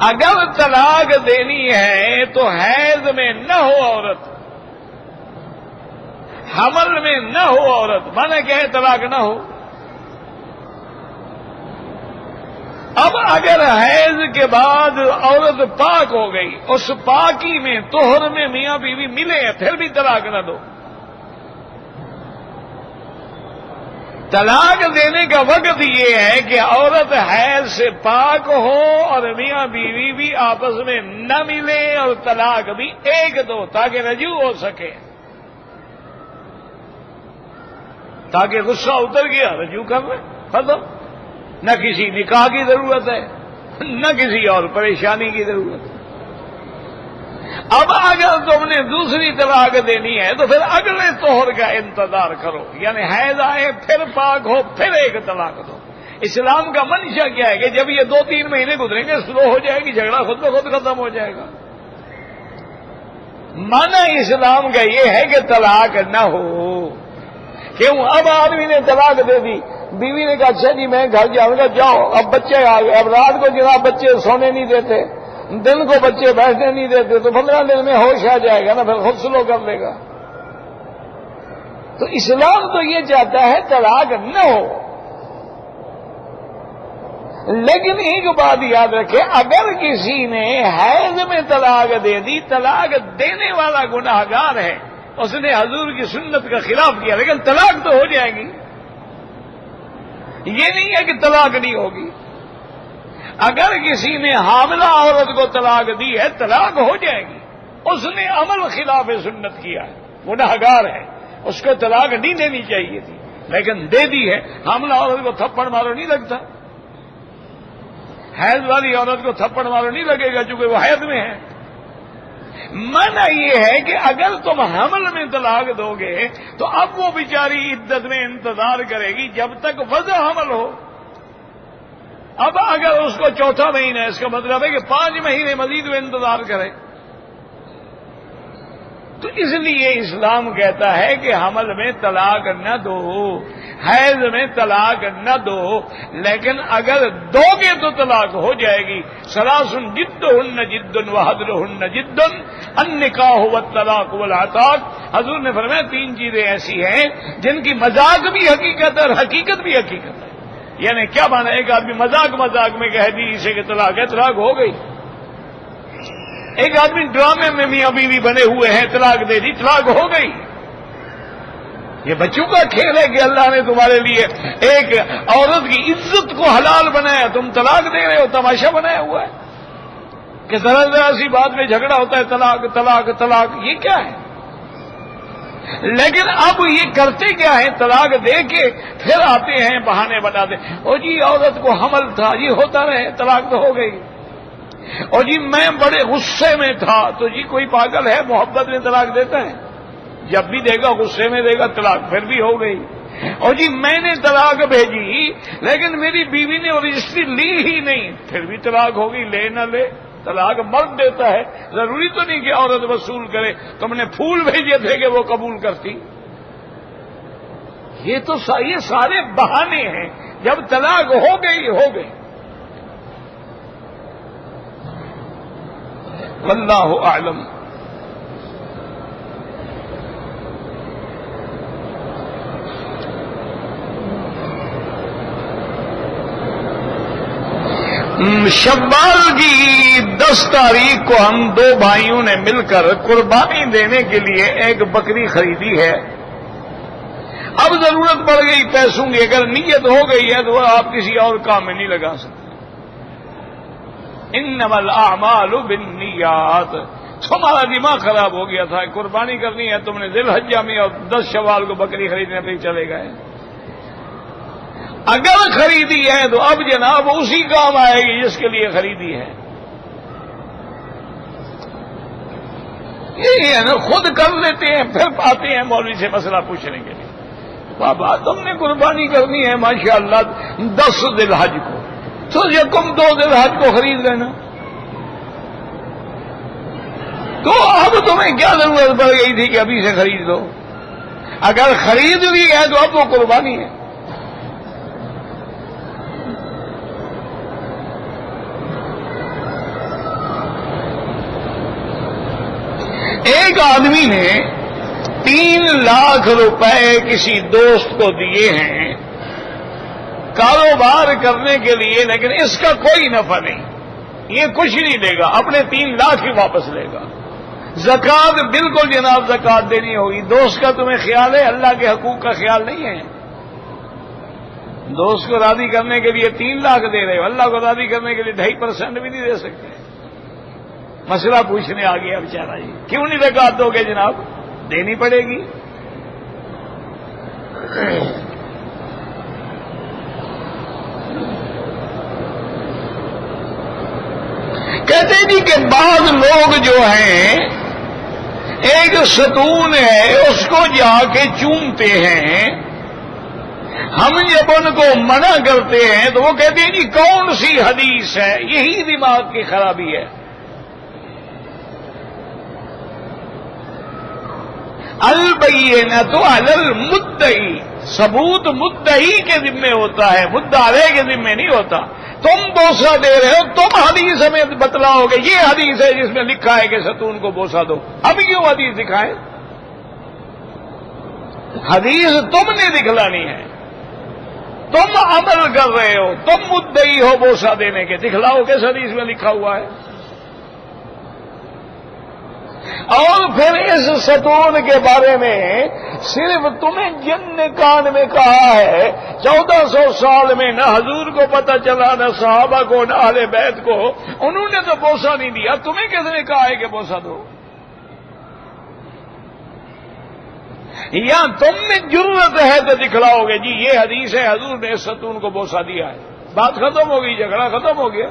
اگر طلاق دینی ہے تو حیض میں نہ ہو عورت، حمل میں نہ ہو عورت، مانا کیا ہے طلاق نہ ہو۔ اب اگر حیض کے بعد عورت پاک ہو گئی، اس پاکی میں طہر میں میاں بیوی ملے ہیں، پھر بھی طلاق نہ دو۔ طلاق دینے کا وقت یہ ہے کہ عورت حیض سے پاک ہو اور میاں بیوی بھی آپس میں نہ ملے اور طلاق بھی ایک دو، تاکہ رجوع ہو سکے، تاکہ غصہ اتر گیا رجوع کر لیں، ختم۔ نہ کسی نکاح کی ضرورت ہے نہ کسی اور پریشانی کی ضرورت ہے۔ اب اگر تم نے دوسری طلاق دینی ہے تو پھر اگلے طہر کا انتظار کرو، یعنی حیض آئے پھر پاک ہو پھر ایک طلاق دو۔ اسلام کا منشا کیا ہے کہ جب یہ 2-3 مہینے گزریں گے سلو ہو جائے گی، جھگڑا خود بخود ختم ہو جائے گا۔ معنی اسلام کا یہ ہے کہ طلاق نہ ہو۔ کیوں؟ اب آدمی نے طلاق دے دی، بیوی نے کہا اچھا جی میں گھر جاؤں گا، جاؤ، اب بچے آ گئے، اب رات کو جناب بچے سونے نہیں دیتے، دن کو بچے بیٹھنے نہیں دیتے، تو 15 دن میں ہوش آ جائے گا نا، پھر خود سلو کر لے گا۔ تو اسلام تو یہ چاہتا ہے طلاق نہ ہو، لیکن ایک بات یاد رکھے، اگر کسی نے حیض میں طلاق دے دی، طلاق دینے والا گناہگار ہے، اس نے حضور کی سنت کا خلاف کیا، لیکن طلاق تو ہو جائے گی۔ یہ نہیں ہے کہ طلاق نہیں ہوگی۔ اگر کسی نے حاملہ عورت کو طلاق دی ہے طلاق ہو جائے گی، اس نے عمل خلاف سنت کیا ہے، گناہگار ہے، اس کو طلاق نہیں دینی چاہیے تھی لیکن دے دی ہے۔ حاملہ عورت کو تھپڑ مارو نہیں لگتا، حیض والی عورت کو تھپڑ مارو نہیں لگے گا چونکہ وہ حیض میں ہے۔ معنی یہ ہے کہ اگر تم حمل میں طلاق دو گے تو اب وہ بیچاری عدت میں انتظار کرے گی جب تک وضع حمل ہو۔ اب اگر اس کو 4تھا مہینہ ہے، اس کا مطلب ہے کہ 5 مہینے مزید وہ انتظار کرے۔ تو اس لیے اسلام کہتا ہے کہ حمل میں طلاق نہ دو، حیض میں طلاق نہ دو، لیکن اگر دو گے تو طلاق ہو جائے گی۔ ثلاث جدہن جد وحدرہن جد النکاح والطلاق والعتاق۔ حضور نے فرمایا 3 چیزیں ایسی ہیں جن کی مذاق بھی حقیقت ہے اور حقیقت بھی حقیقت ہے۔ یعنی کیا مانا؟ ایک آدمی مذاق میں کہہ دی اسے کہ طلاق ہے، طلاق ہو گئی۔ ایک آدمی ڈرامے میں میاں بیوی بنے ہوئے ہیں، طلاق دے دی، طلاق ہو گئی۔ یہ بچوں کا کھیل ہے کہ اللہ نے تمہارے لیے ایک عورت کی عزت کو حلال بنایا، تم طلاق دے رہے ہو، تماشا بنایا ہوا ہے کہ ذرا سی بات میں جھگڑا ہوتا ہے، طلاق طلاق طلاق، یہ کیا ہے؟ لیکن اب یہ کرتے کیا ہے؟ طلاق دے کے پھر آتے ہیں بہانے بناتے، او جی عورت کو حمل تھا، جی ہوتا رہے، طلاق تو ہو گئی۔ اور جی میں بڑے غصے میں تھا، تو جی کوئی پاگل ہے محبت میں طلاق دیتا ہے؟ جب بھی دے گا غصے میں دے گا، طلاق پھر بھی ہو گئی۔ اور جی میں نے طلاق بھیجی لیکن میری بیوی نے رجسٹری لی ہی نہیں، پھر بھی طلاق ہوگی، لے نہ لے، طلاق مرد دیتا ہے، ضروری تو نہیں کہ عورت وصول کرے۔ تم نے پھول بھیجے تھے کہ وہ قبول کرتی۔ یہ تو یہ سارے بہانے ہیں، جب طلاق ہو گئی ہو گئی۔ واللہ اعلم۔ شوال کی 10 تاریخ کو ہم 2 بھائیوں نے مل کر قربانی دینے کے لیے ایک بکری خریدی ہے۔ اب ضرورت پڑ گئی پیسوں کی، اگر نیت ہو گئی ہے تو آپ کسی اور کام میں نہیں لگا سکتے۔ انما الاعمال بالنیات۔ تمہارا دماغ خراب ہو گیا تھا، قربانی کرنی ہے، تم نے ذی الحجہ میں اور 10 شوال کو بکری خریدنے پہ چلے گئے۔ اگر خریدی ہے تو اب جناب اسی کام آئے گی جس کے لیے خریدی ہے. یہی ہے نا، خود کر لیتے ہیں پھر پاتے ہیں مولوی سے مسئلہ پوچھنے کے لیے. بابا تم نے قربانی کرنی ہے ماشاءاللہ 10 ذی الحج کو، تو یکم 2 ذی الحج کو خرید لینا. تو اب تمہیں کیا ضرورت پڑ گئی تھی کہ ابھی سے خرید لو؟ اگر خرید لی ہے تو اب وہ قربانی ہے. ایک آدمی نے 3 لاکھ روپے کسی دوست کو دیے ہیں کاروبار کرنے کے لیے، لیکن اس کا کوئی نفع نہیں، یہ کچھ نہیں لے گا، اپنے 3 لاکھ ہی واپس لے گا. زکات بالکل جناب زکات دینی ہوگی. دوست کا تمہیں خیال ہے، اللہ کے حقوق کا خیال نہیں ہے. دوست کو راضی کرنے کے لیے 3 لاکھ دے رہے ہو، اللہ کو راضی کرنے کے لیے 2.5% بھی نہیں دے سکتے. مسئلہ پوچھنے آ گیا بیچارہ جی، کیوں نہیں زکات دو گے جناب؟ دینی پڑے گی. کہتے جی کہ بعض لوگ جو ہیں ایک ستون ہے اس کو جا کے چومتے ہیں، ہم جب ان کو منع کرتے ہیں تو وہ کہتے ہیں جی کون سی حدیث ہے؟ یہی دماغ کی خرابی ہے. البینۃ علی المدعی، ثبوت مدعی کے ذمے ہوتا ہے، مدعا علیہ کے ذمے نہیں ہوتا. تم بوسہ دے رہے ہو، تم حدیث ہمیں بتلاؤ گے یہ حدیث ہے جس میں لکھا ہے کہ ستون کو بوسہ دو. اب کیوں حدیث دکھائیں؟ حدیث تم نے دکھلانی ہے، تم عمل کر رہے ہو، تم مدعی ہو بوسہ دینے کے، دکھلاؤ کس حدیث میں لکھا ہوا ہے. اور پھر اس ستون کے بارے میں صرف تمہیں جن نے کان میں کہا ہے، 1400 سال میں نہ حضور کو پتہ چلا، نہ صحابہ کو، نہ اہل بیت کو، انہوں نے تو بوسہ نہیں دیا، تمہیں کس نے کہا ہے کہ بوسہ دو؟ یا تم میں جرت ہے تو دکھلاؤ گے جی یہ حدیث ہے حضور نے اس ستون کو بوسہ دیا ہے، بات ختم ہو گئی، جھگڑا ختم ہو گیا.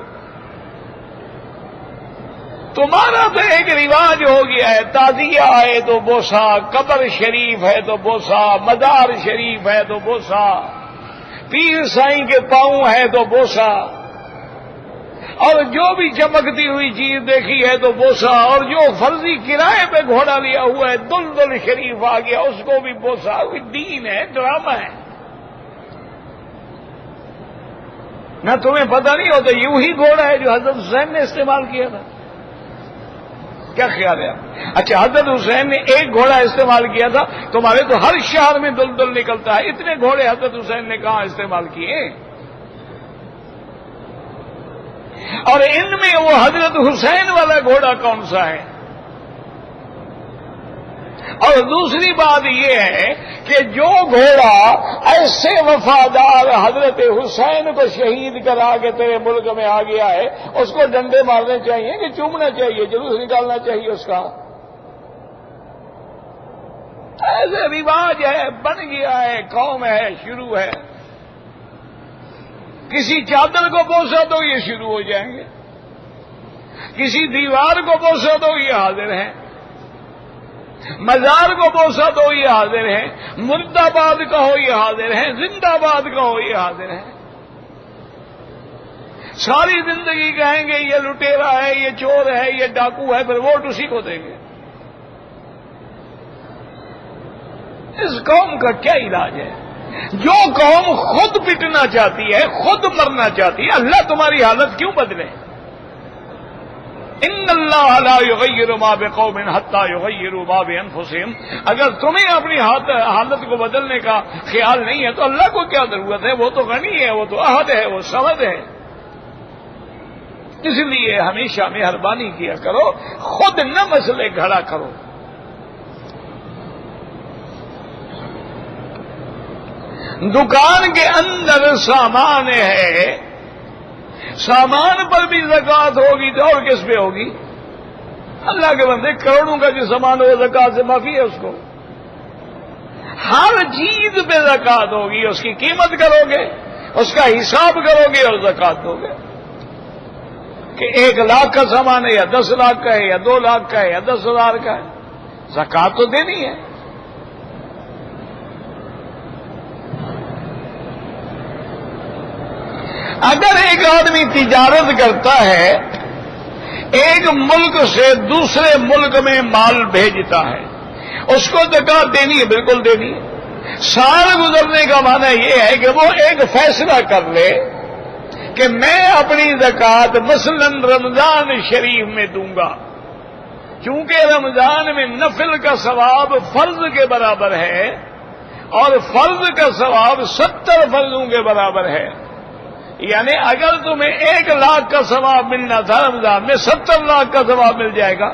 تمہارا تو ایک رواج ہو گیا ہے، تعزیہ ہے تو بوسہ، قبر شریف ہے تو بوسہ، مزار شریف ہے تو بوسہ، پیر سائیں کے پاؤں ہے تو بوسہ، اور جو بھی چمکتی ہوئی چیز دیکھی ہے تو بوسہ، اور جو فرضی کرائے پہ گھوڑا لیا ہوا ہے دلدل شریف آ گیا اس کو بھی بوسہ. کوئی دین ہے؟ ڈرامہ ہے. نہ تمہیں پتہ نہیں ہوتا یوں ہی گھوڑا ہے جو حضرت حسین نے استعمال کیا تھا. کیا خیال ہے؟ اچھا حضرت حسین نے ایک گھوڑا استعمال کیا تھا، تمہارے تو ہر شہر میں دلدل نکلتا ہے، اتنے گھوڑے حضرت حسین نے کہاں استعمال کیے؟ اور ان میں وہ حضرت حسین والا گھوڑا کون سا ہے؟ اور دوسری بات یہ ہے کہ جو گھوڑا ایسے وفادار حضرت حسین کو شہید کرا کے تیرے ملک میں آ گیا ہے، اس کو ڈنڈے مارنے چاہیے کہ چومنا چاہیے، جلوس نکالنا چاہیے اس کا؟ ایسے رواج ہے، بن گیا ہے، قوم ہے، شروع ہے. کسی چادر کو بوسہ دو یہ شروع ہو جائیں گے، کسی دیوار کو بوسہ دو یہ حاضر ہیں، مزار کو بوسہ دو یہ حاضر ہیں، مرد آباد کہو یہ حاضر ہیں، زندہ آباد کہو یہ حاضر ہیں. ساری زندگی کہیں گے یہ لٹیرا ہے، یہ چور ہے، یہ ڈاکو ہے، پھر ووٹ اسی کو دیں گے. اس قوم کا کیا علاج ہے؟ جو قوم خود پٹنا چاہتی ہے، خود مرنا چاہتی ہے، اللہ تمہاری حالت کیوں بدلے؟ ان اللہ لا یغیر ما بقوم حتی یغیروا ما بانفسہم. اگر تمہیں اپنی حالت کو بدلنے کا خیال نہیں ہے تو اللہ کو کیا ضرورت ہے؟ وہ تو غنی ہے، وہ تو احد ہے، وہ صمد ہے. اس لیے ہمیشہ مہربانی کیا کرو، خود نہ مسئلے کھڑا کرو. دکان کے اندر سامان ہے، سامان پر بھی زکات ہوگی تو اور کس پہ ہوگی؟ اللہ کے بندے کروڑوں کا جو سامان ہو زکات سے معافی ہے اس کو. ہر چیز پہ زکات ہوگی، اس کی قیمت کرو گے، اس کا حساب کرو گے اور زکات دو گے کہ 1 لاکھ کا سامان ہے یا 10 لاکھ کا ہے یا 2 لاکھ کا ہے یا 10,000 کا ہے، زکات تو دینی ہے۔ اگر ایک آدمی تجارت کرتا ہے، ایک ملک سے دوسرے ملک میں مال بھیجتا ہے، اس کو زکات دینی ہے، بالکل دینی ہے۔ سال گزرنے کا معنی یہ ہے کہ وہ ایک فیصلہ کر لے کہ میں اپنی زکات مثلا رمضان شریف میں دوں گا، چونکہ رمضان میں نفل کا ثواب فرض کے برابر ہے اور فرض کا ثواب 70 فرضوں کے برابر ہے، یعنی اگر تمہیں 1 لاکھ کا ثواب ملنا تھا رمضان میں 70 لاکھ کا ثواب مل جائے گا۔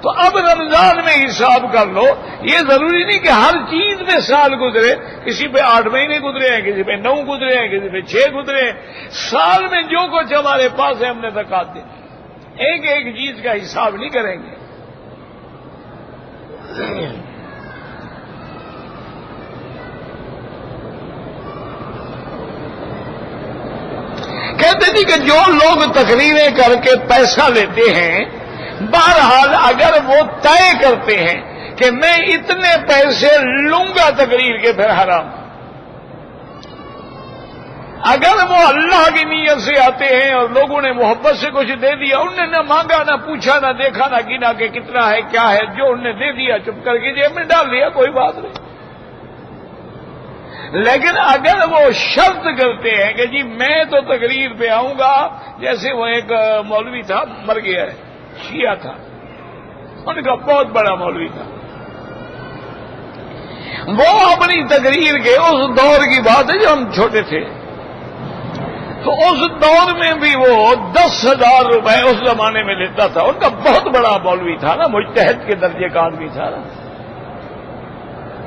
تو اب رمضان میں حساب کر لو، یہ ضروری نہیں کہ ہر چیز میں سال گزرے، کسی پہ 8 مہینے گزرے ہیں، کسی پہ 9 گزرے ہیں، کسی پہ 6 گزرے ہیں، سال میں جو کچھ ہمارے پاس ہے ہم نے زکات دینی، ایک ایک چیز کا حساب نہیں کریں گے۔ کہتے تھے کہ جو لوگ تقریریں کر کے پیسہ لیتے ہیں، بہرحال اگر وہ طے کرتے ہیں کہ میں اتنے پیسے لوں گا تقریر کے، پھر حرام۔ اگر وہ اللہ کی نیت سے آتے ہیں اور لوگوں نے محبت سے کچھ دے دیا، انہوں نے نہ مانگا نہ پوچھا نہ دیکھا نہ گنا کہ کتنا ہے کیا ہے، جو انہوں نے دے دیا چپ کر کے جیب میں ڈال دیا، کوئی بات نہیں۔ لیکن اگر وہ شرط کرتے ہیں کہ جی میں تو تقریر پہ آؤں گا، جیسے وہ ایک مولوی تھا مر گیا ہے، شیعہ تھا، ان کا بہت بڑا مولوی تھا، وہ اپنی تقریر کے اس دور کی بات ہے جب ہم چھوٹے تھے، تو اس دور میں بھی وہ 10,000 روپے اس زمانے میں لیتا تھا۔ ان کا بہت بڑا مولوی تھا نا، مجتہد کے درجے کا آدمی تھا نا۔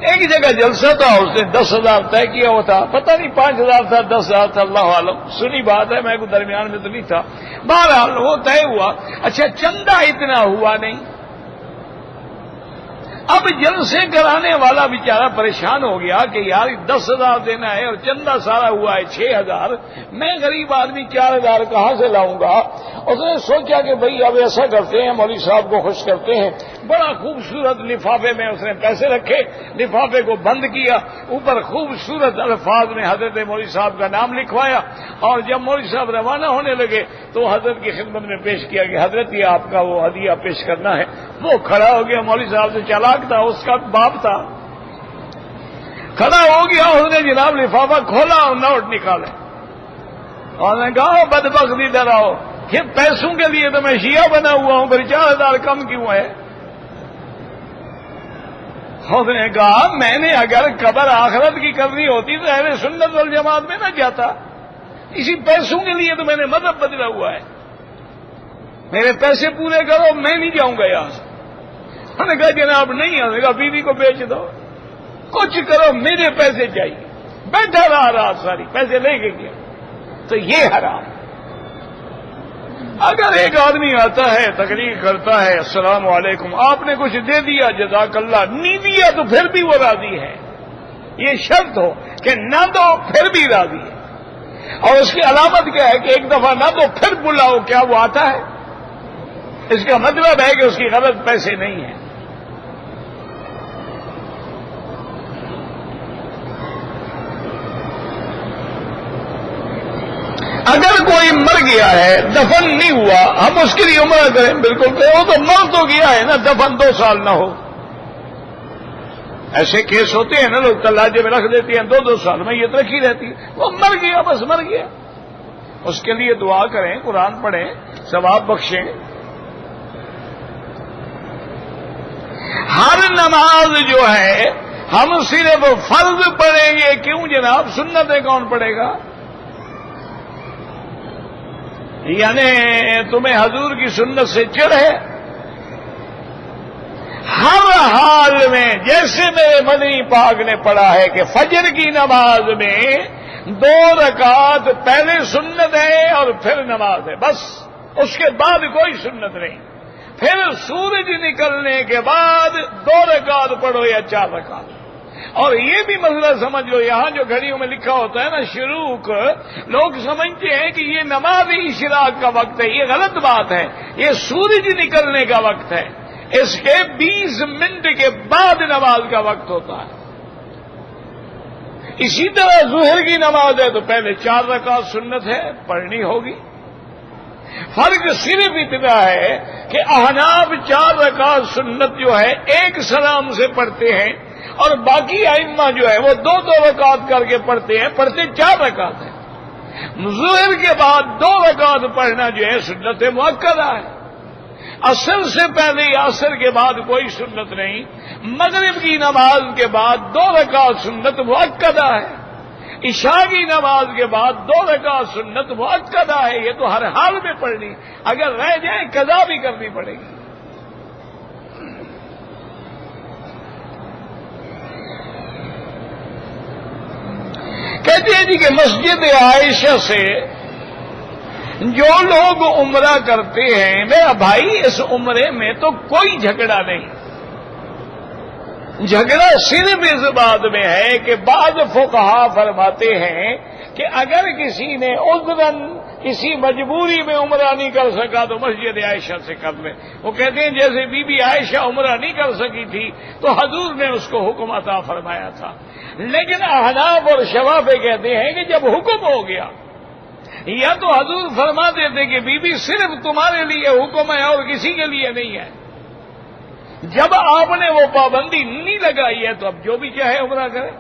ایک جگہ جلسہ تھا، اس نے 10,000 طے کیا ہوا تھا، پتہ نہیں 5,000 تھا 10,000 تھا، اللہ عالم، سنی بات ہے، میں کو درمیان میں تو نہیں تھا۔ بہرحال وہ طے ہوا، اچھا چندہ اتنا ہوا نہیں۔ اب جلسے کرانے والا بیچارہ پریشان ہو گیا کہ یار 10,000 دینا ہے اور چندہ سارا ہوا ہے 6,000، میں غریب آدمی 4,000 کہاں سے لاؤں گا؟ اس نے سوچا کہ بھئی اب ایسا کرتے ہیں، مولوی صاحب کو خوش کرتے ہیں۔ بڑا خوبصورت لفافے میں اس نے پیسے رکھے، لفافے کو بند کیا، اوپر خوبصورت الفاظ میں حضرت مولوی صاحب کا نام لکھوایا، اور جب مولوی صاحب روانہ ہونے لگے تو حضرت کی خدمت میں پیش کیا کہ حضرت یہ آپ کا وہ ہدیہ پیش کرنا ہے۔ وہ کھڑا ہو گیا، مولوی صاحب سے چالاک تھا، اس کا باپ تھا، کھڑا ہو گیا، اس نے جناب لفافہ کھولا اور نوٹ نکالے، اور نے کہا بدبخت ادھر آؤ، کہ پیسوں کے لیے تو میں شیعہ بنا ہوا ہوں، پھر 4,000 کم کیوں ہے؟ اس نے کہا میں نے اگر قبر آخرت کی کرنی ہوتی تو اہل سنت والجماعت میں نہ جاتا، اسی پیسوں کے لیے تو میں نے مذہب بدلا ہوا ہے، میرے پیسے پورے کرو، میں نہیں جاؤں گا یہاں سے۔ انہوں نے کہا جناب نہیں، انہوں نے کہا بیوی کو بیچ دو، کچھ کرو، میرے پیسے چاہیے۔ بیٹھا رہا رات ساری، پیسے لے کے گیا۔ تو یہ حرام۔ اگر ایک آدمی آتا ہے تقریر کرتا ہے السلام علیکم، آپ نے کچھ دے دیا جزاک اللہ، نہیں دیا تو پھر بھی وہ راضی ہے، یہ شرط ہو کہ نہ دو پھر بھی راضی ہے، اور اس کی علامت کیا ہے کہ ایک دفعہ نہ دو پھر بلاؤ، کیا وہ آتا ہے؟ اس کا مطلب ہے کہ اس کی غلط پیسے نہیں ہیں۔ اگر کوئی مر گیا ہے، دفن نہیں ہوا، ہم اس کے لیے عمرہ کریں، بالکل کہ وہ تو مر تو گیا ہے نا، دفن 2 سال نہ ہو۔ ایسے کیس ہوتے ہیں نا، لوگ تلاجے میں رکھ دیتے ہیں 2 سال میں یہ رکھی رہتی ہے، وہ مر گیا بس مر گیا، اس کے لیے دعا کریں، قرآن پڑھیں، ثواب بخشیں۔ ہر نماز جو ہے ہم صرف فرض پڑھیں گے، کیوں جناب؟ سنتیں کون پڑھے گا؟ یعنی تمہیں حضور کی سنت سے چڑھ ہے؟ ہر حال میں جیسے میرے مدنی پاک نے پڑھا ہے کہ فجر کی نماز میں 2 رکعت پہلے سنت ہے اور پھر نماز ہے، بس اس کے بعد کوئی سنت نہیں۔ پھر سورج نکلنے کے بعد 2 رکعت پڑھو یا 4 رکعت، اور یہ بھی مسئلہ سمجھ لو، یہاں جو گھڑیوں میں لکھا ہوتا ہے نا شروق، لوگ سمجھتے ہیں کہ یہ نماز اشراق کا وقت ہے. یہ غلط بات ہے. یہ سورج نکلنے کا وقت ہے. اس کے 20 منٹ کے بعد نماز کا وقت ہوتا ہے. اسی طرح ظہر کی نماز ہے تو پہلے 4 رکعت سنت ہے، پڑھنی ہوگی. فرق صرف اتنا ہے کہ احناف 4 رکعت سنت جو ہے ایک سلام سے پڑھتے ہیں، اور باقی ائمہ جو ہے وہ 2 رکعت کر کے پڑھتے ہیں، پڑھتے 4 رکعت ہیں. ظہر کے بعد 2 رکعت پڑھنا جو ہے سنت مؤکدہ ہے. عصر سے پہلے یا عصر کے بعد کوئی سنت نہیں. مغرب کی نماز کے بعد 2 رکعت سنت مؤکدہ ہے. عشاء کی نماز کے بعد 2 رکعت سنت مؤکدہ ہے. یہ تو ہر حال میں پڑھنی، اگر رہ جائے قضا بھی کرنی پڑے گی. کہتے ہیں جی کہ مسجد عائشہ سے جو لوگ عمرہ کرتے ہیں، میرا بھائی اس عمرے میں تو کوئی جھگڑا نہیں. جھگڑا صرف اس بات میں ہے کہ بعض فقہا فرماتے ہیں کہ اگر کسی نے عذراً کسی مجبوری میں عمرہ نہیں کر سکا تو مسجد عائشہ سے کر لے. وہ کہتے ہیں جیسے بی بی عائشہ عمرہ نہیں کر سکی تھی تو حضور نے اس کو حکم عطا فرمایا تھا. لیکن احناف اور شوافی کہتے ہیں کہ جب حکم ہو گیا، یا تو حضور فرما دیتے کہ بی بی صرف تمہارے لیے حکم ہے اور کسی کے لیے نہیں ہے. جب آپ نے وہ پابندی نہیں لگائی ہے تو اب جو بھی چاہے عمرہ کرے.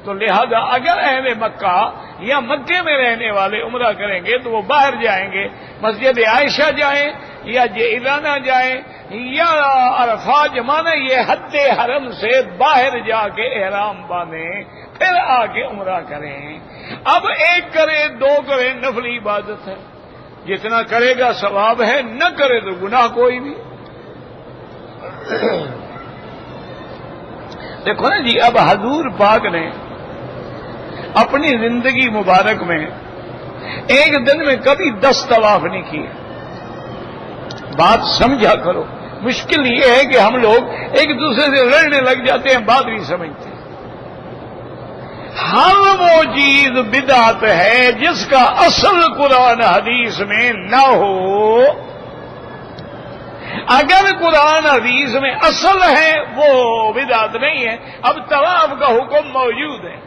تو لہذا اگر اہل مکہ یا مکے میں رہنے والے عمرہ کریں گے تو وہ باہر جائیں گے، مسجد عائشہ جائیں یا جعرانہ جائیں یا عرفات جمانا، یہ حد حرم سے باہر جا کے احرام باندھیں پھر آ کے عمرہ کریں. اب 1 کرے 2 کرے نفلی عبادت ہے، جتنا کرے گا ثواب ہے، نہ کرے تو گناہ کوئی نہیں. دیکھو نا جی، اب حضور پاک نے اپنی زندگی مبارک میں ایک دن میں کبھی 10 طواف نہیں کیے. بات سمجھا کرو. مشکل یہ ہے کہ ہم لوگ ایک دوسرے سے لڑنے لگ جاتے ہیں، بات نہیں سمجھتے. ہر وہ چیز بدعت ہے جس کا اصل قرآن حدیث میں نہ ہو. اگر قرآن حدیث میں اصل ہے وہ بدعت نہیں ہے. اب طواف کا حکم موجود ہے.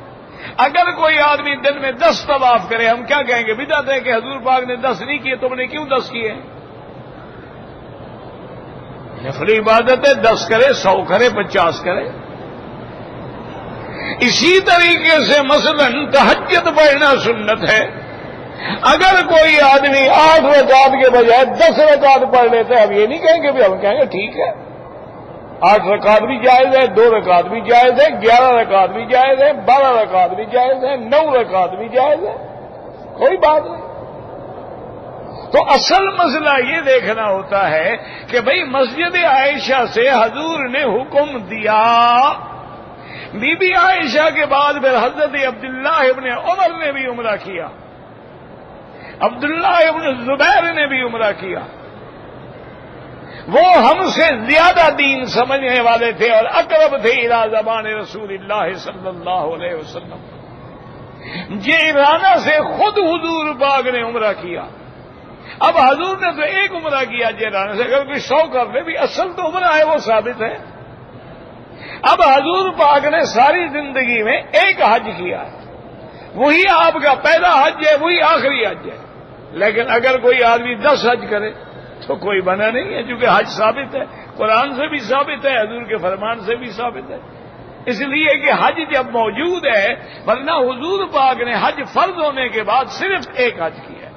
اگر کوئی آدمی دن میں 10 طواف کرے، ہم کیا کہیں گے؟ بدعت ہے کہ حضور پاک نے 10 نہیں کیے، تم نے کیوں 10 کیے؟ نفلی عبادت ہے، 10 کرے 100 کرے 50 کرے. اسی طریقے سے مثلا تہجد پڑھنا سنت ہے. اگر کوئی آدمی 8 رکعت کے بجائے 10 رکعت پڑھ لیتے ہیں، اب یہ نہیں کہیں گے بھی، ہم کہیں گے ٹھیک ہے 8 رکعت بھی جائز ہے، 2 رکعت بھی جائز ہے، 11 رکعت بھی جائز ہے، 12 رکعت بھی جائز ہے، 9 رکعت بھی جائز ہے، کوئی بات نہیں. تو اصل مسئلہ یہ دیکھنا ہوتا ہے کہ بھئی مسجد عائشہ سے حضور نے حکم دیا. بی بی عائشہ کے بعد پھر حضرت عبداللہ ابن عمر نے بھی عمرہ کیا، عبداللہ ابن زبیر نے بھی عمرہ کیا. وہ ہم سے زیادہ دین سمجھنے والے تھے اور اقرب تھے الی زبان رسول اللہ صلی اللہ علیہ وسلم. جعرانہ سے خود حضور پاک نے عمرہ کیا. اب حضور نے تو ایک عمرہ کیا جعرانہ سے، اگر کوئی 100 کر لے بھی اصل تو عمرہ ہے، وہ ثابت ہے. اب حضور پاک نے ساری زندگی میں ایک حج کیا ہے، وہی آپ کا پہلا حج ہے، وہی آخری حج ہے. لیکن اگر کوئی آدمی 10 حج کرے تو کوئی بنا نہیں ہے، کیونکہ حج ثابت ہے، قرآن سے بھی ثابت ہے، حضور کے فرمان سے بھی ثابت ہے. اس لیے کہ حج جب موجود ہے، ورنہ حضور پاک نے حج فرض ہونے کے بعد صرف ایک حج کیا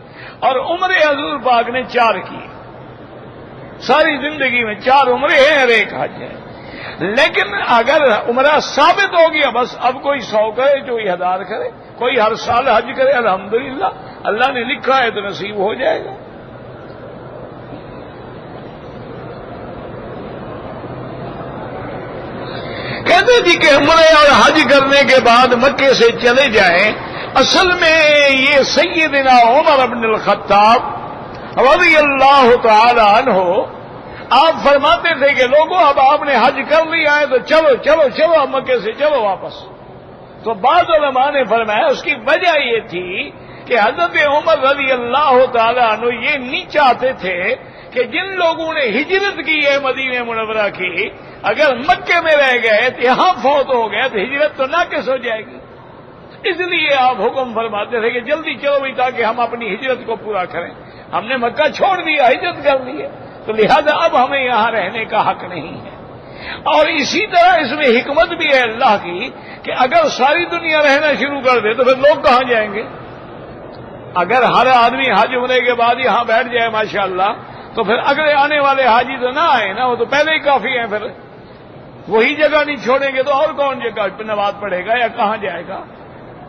اور عمرے حضور پاک نے 4 کی. ساری زندگی میں 4 عمرے ہیں اور ایک حج ہے. لیکن اگر عمرہ ثابت ہو گیا، بس اب کوئی 100 کرے، کوئی 1000 کرے، کوئی ہر سال حج کرے، الحمدللہ اللہ نے لکھا ہے تو نصیب ہو جائے گا. کہتے جی کہ عمرے اور حج کرنے کے بعد مکے سے چلے جائیں. اصل میں یہ سیدنا عمر بن الخطاب رضی اللہ تعالی عنہ آپ فرماتے تھے کہ لوگوں اب آپ نے حج کر لیا ہے تو چلو چلو چلو اب مکے سے چلو واپس. تو بعض علماء نے فرمایا اس کی وجہ یہ تھی کہ حضرت عمر رضی اللہ تعالیٰ عنہ یہ نہیں چاہتے تھے کہ جن لوگوں نے ہجرت کی ہے مدینہ منورہ کی، اگر مکے میں رہ گئے تو یہاں فوت ہو گئے تو ہجرت تو ناقص ہو جائے گی. اس لیے آپ حکم فرماتے تھے کہ جلدی چلو بھی تاکہ ہم اپنی ہجرت کو پورا کریں. ہم نے مکہ چھوڑ دیا، ہجرت کر لی ہے، تو لہذا اب ہمیں یہاں رہنے کا حق نہیں ہے. اور اسی طرح اس میں حکمت بھی ہے اللہ کی کہ اگر ساری دنیا رہنا شروع کر دے تو پھر لوگ کہاں جائیں گے؟ اگر ہر آدمی حج عمرے کے بعد یہاں بیٹھ جائے ماشاءاللہ تو پھر اگلے آنے والے حاجی تو نہ آئے نا، وہ تو پہلے ہی کافی ہیں. پھر وہی جگہ نہیں چھوڑیں گے تو اور کون جگہ پہ نماز پڑھے گا یا کہاں جائے گا؟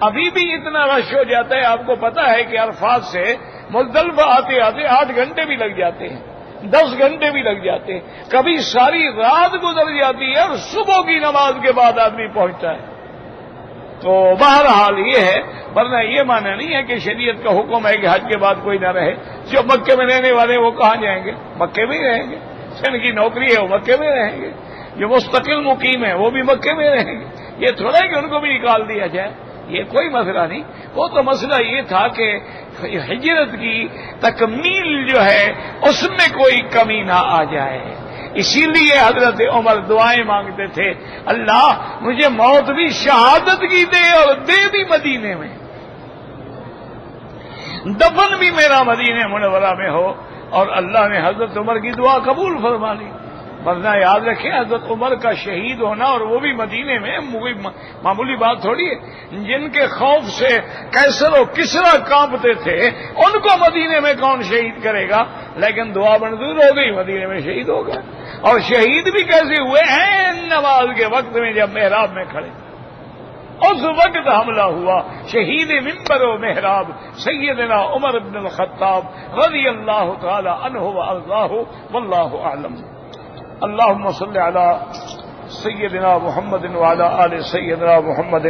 ابھی بھی اتنا رش ہو جاتا ہے. آپ کو پتا ہے کہ عرفات سے مزدلفہ آتے آتے 8 گھنٹے بھی لگ جاتے ہیں، 10 گھنٹے بھی لگ جاتے ہیں، کبھی ساری رات گزر جاتی ہے اور صبح کی نماز کے بعد آدمی پہنچتا ہے. تو بہرحال یہ ہے، ورنہ یہ معنی نہیں ہے کہ شریعت کا حکم ہے کہ حج کے بعد کوئی نہ رہے. جو مکے میں رہنے والے وہ کہاں جائیں گے؟ مکے میں ہی رہیں گے. جن کی نوکری ہے وہ مکے میں رہیں گے، جو مستقل مقیم ہے وہ بھی مکے میں رہیں گے. یہ تھوڑا ہے کہ ان کو بھی نکال دیا جائے، یہ کوئی مسئلہ نہیں. وہ تو مسئلہ یہ تھا کہ ہجرت کی تکمیل جو ہے اس میں کوئی کمی نہ آ جائے. اسی لیے حضرت عمر دعائیں مانگتے تھے، اللہ مجھے موت بھی شہادت کی دے اور دے بھی مدینے میں، دفن بھی میرا مدینہ منورہ میں ہو. اور اللہ نے حضرت عمر کی دعا قبول فرما لی. ورنہ یاد رکھیں حضرت عمر کا شہید ہونا اور وہ بھی مدینے میں معمولی بات تھوڑی ہے. جن کے خوف سے قیصر و کسریٰ کانپتے تھے ان کو مدینے میں کون شہید کرے گا؟ لیکن دعا منظور ہو گئی، مدینے میں شہید ہو گئے. اور شہید بھی کیسے ہوئے ہیں؟ نماز کے وقت میں جب محراب میں کھڑے، اس وقت حملہ ہوا. شہید منبر و محراب سیدنا عمر بن الخطاب رضی اللہ تعالی عنہ وارضاہ واللہ اعلم. اللهم صل على سيدنا محمد وعلى آل سيدنا محمد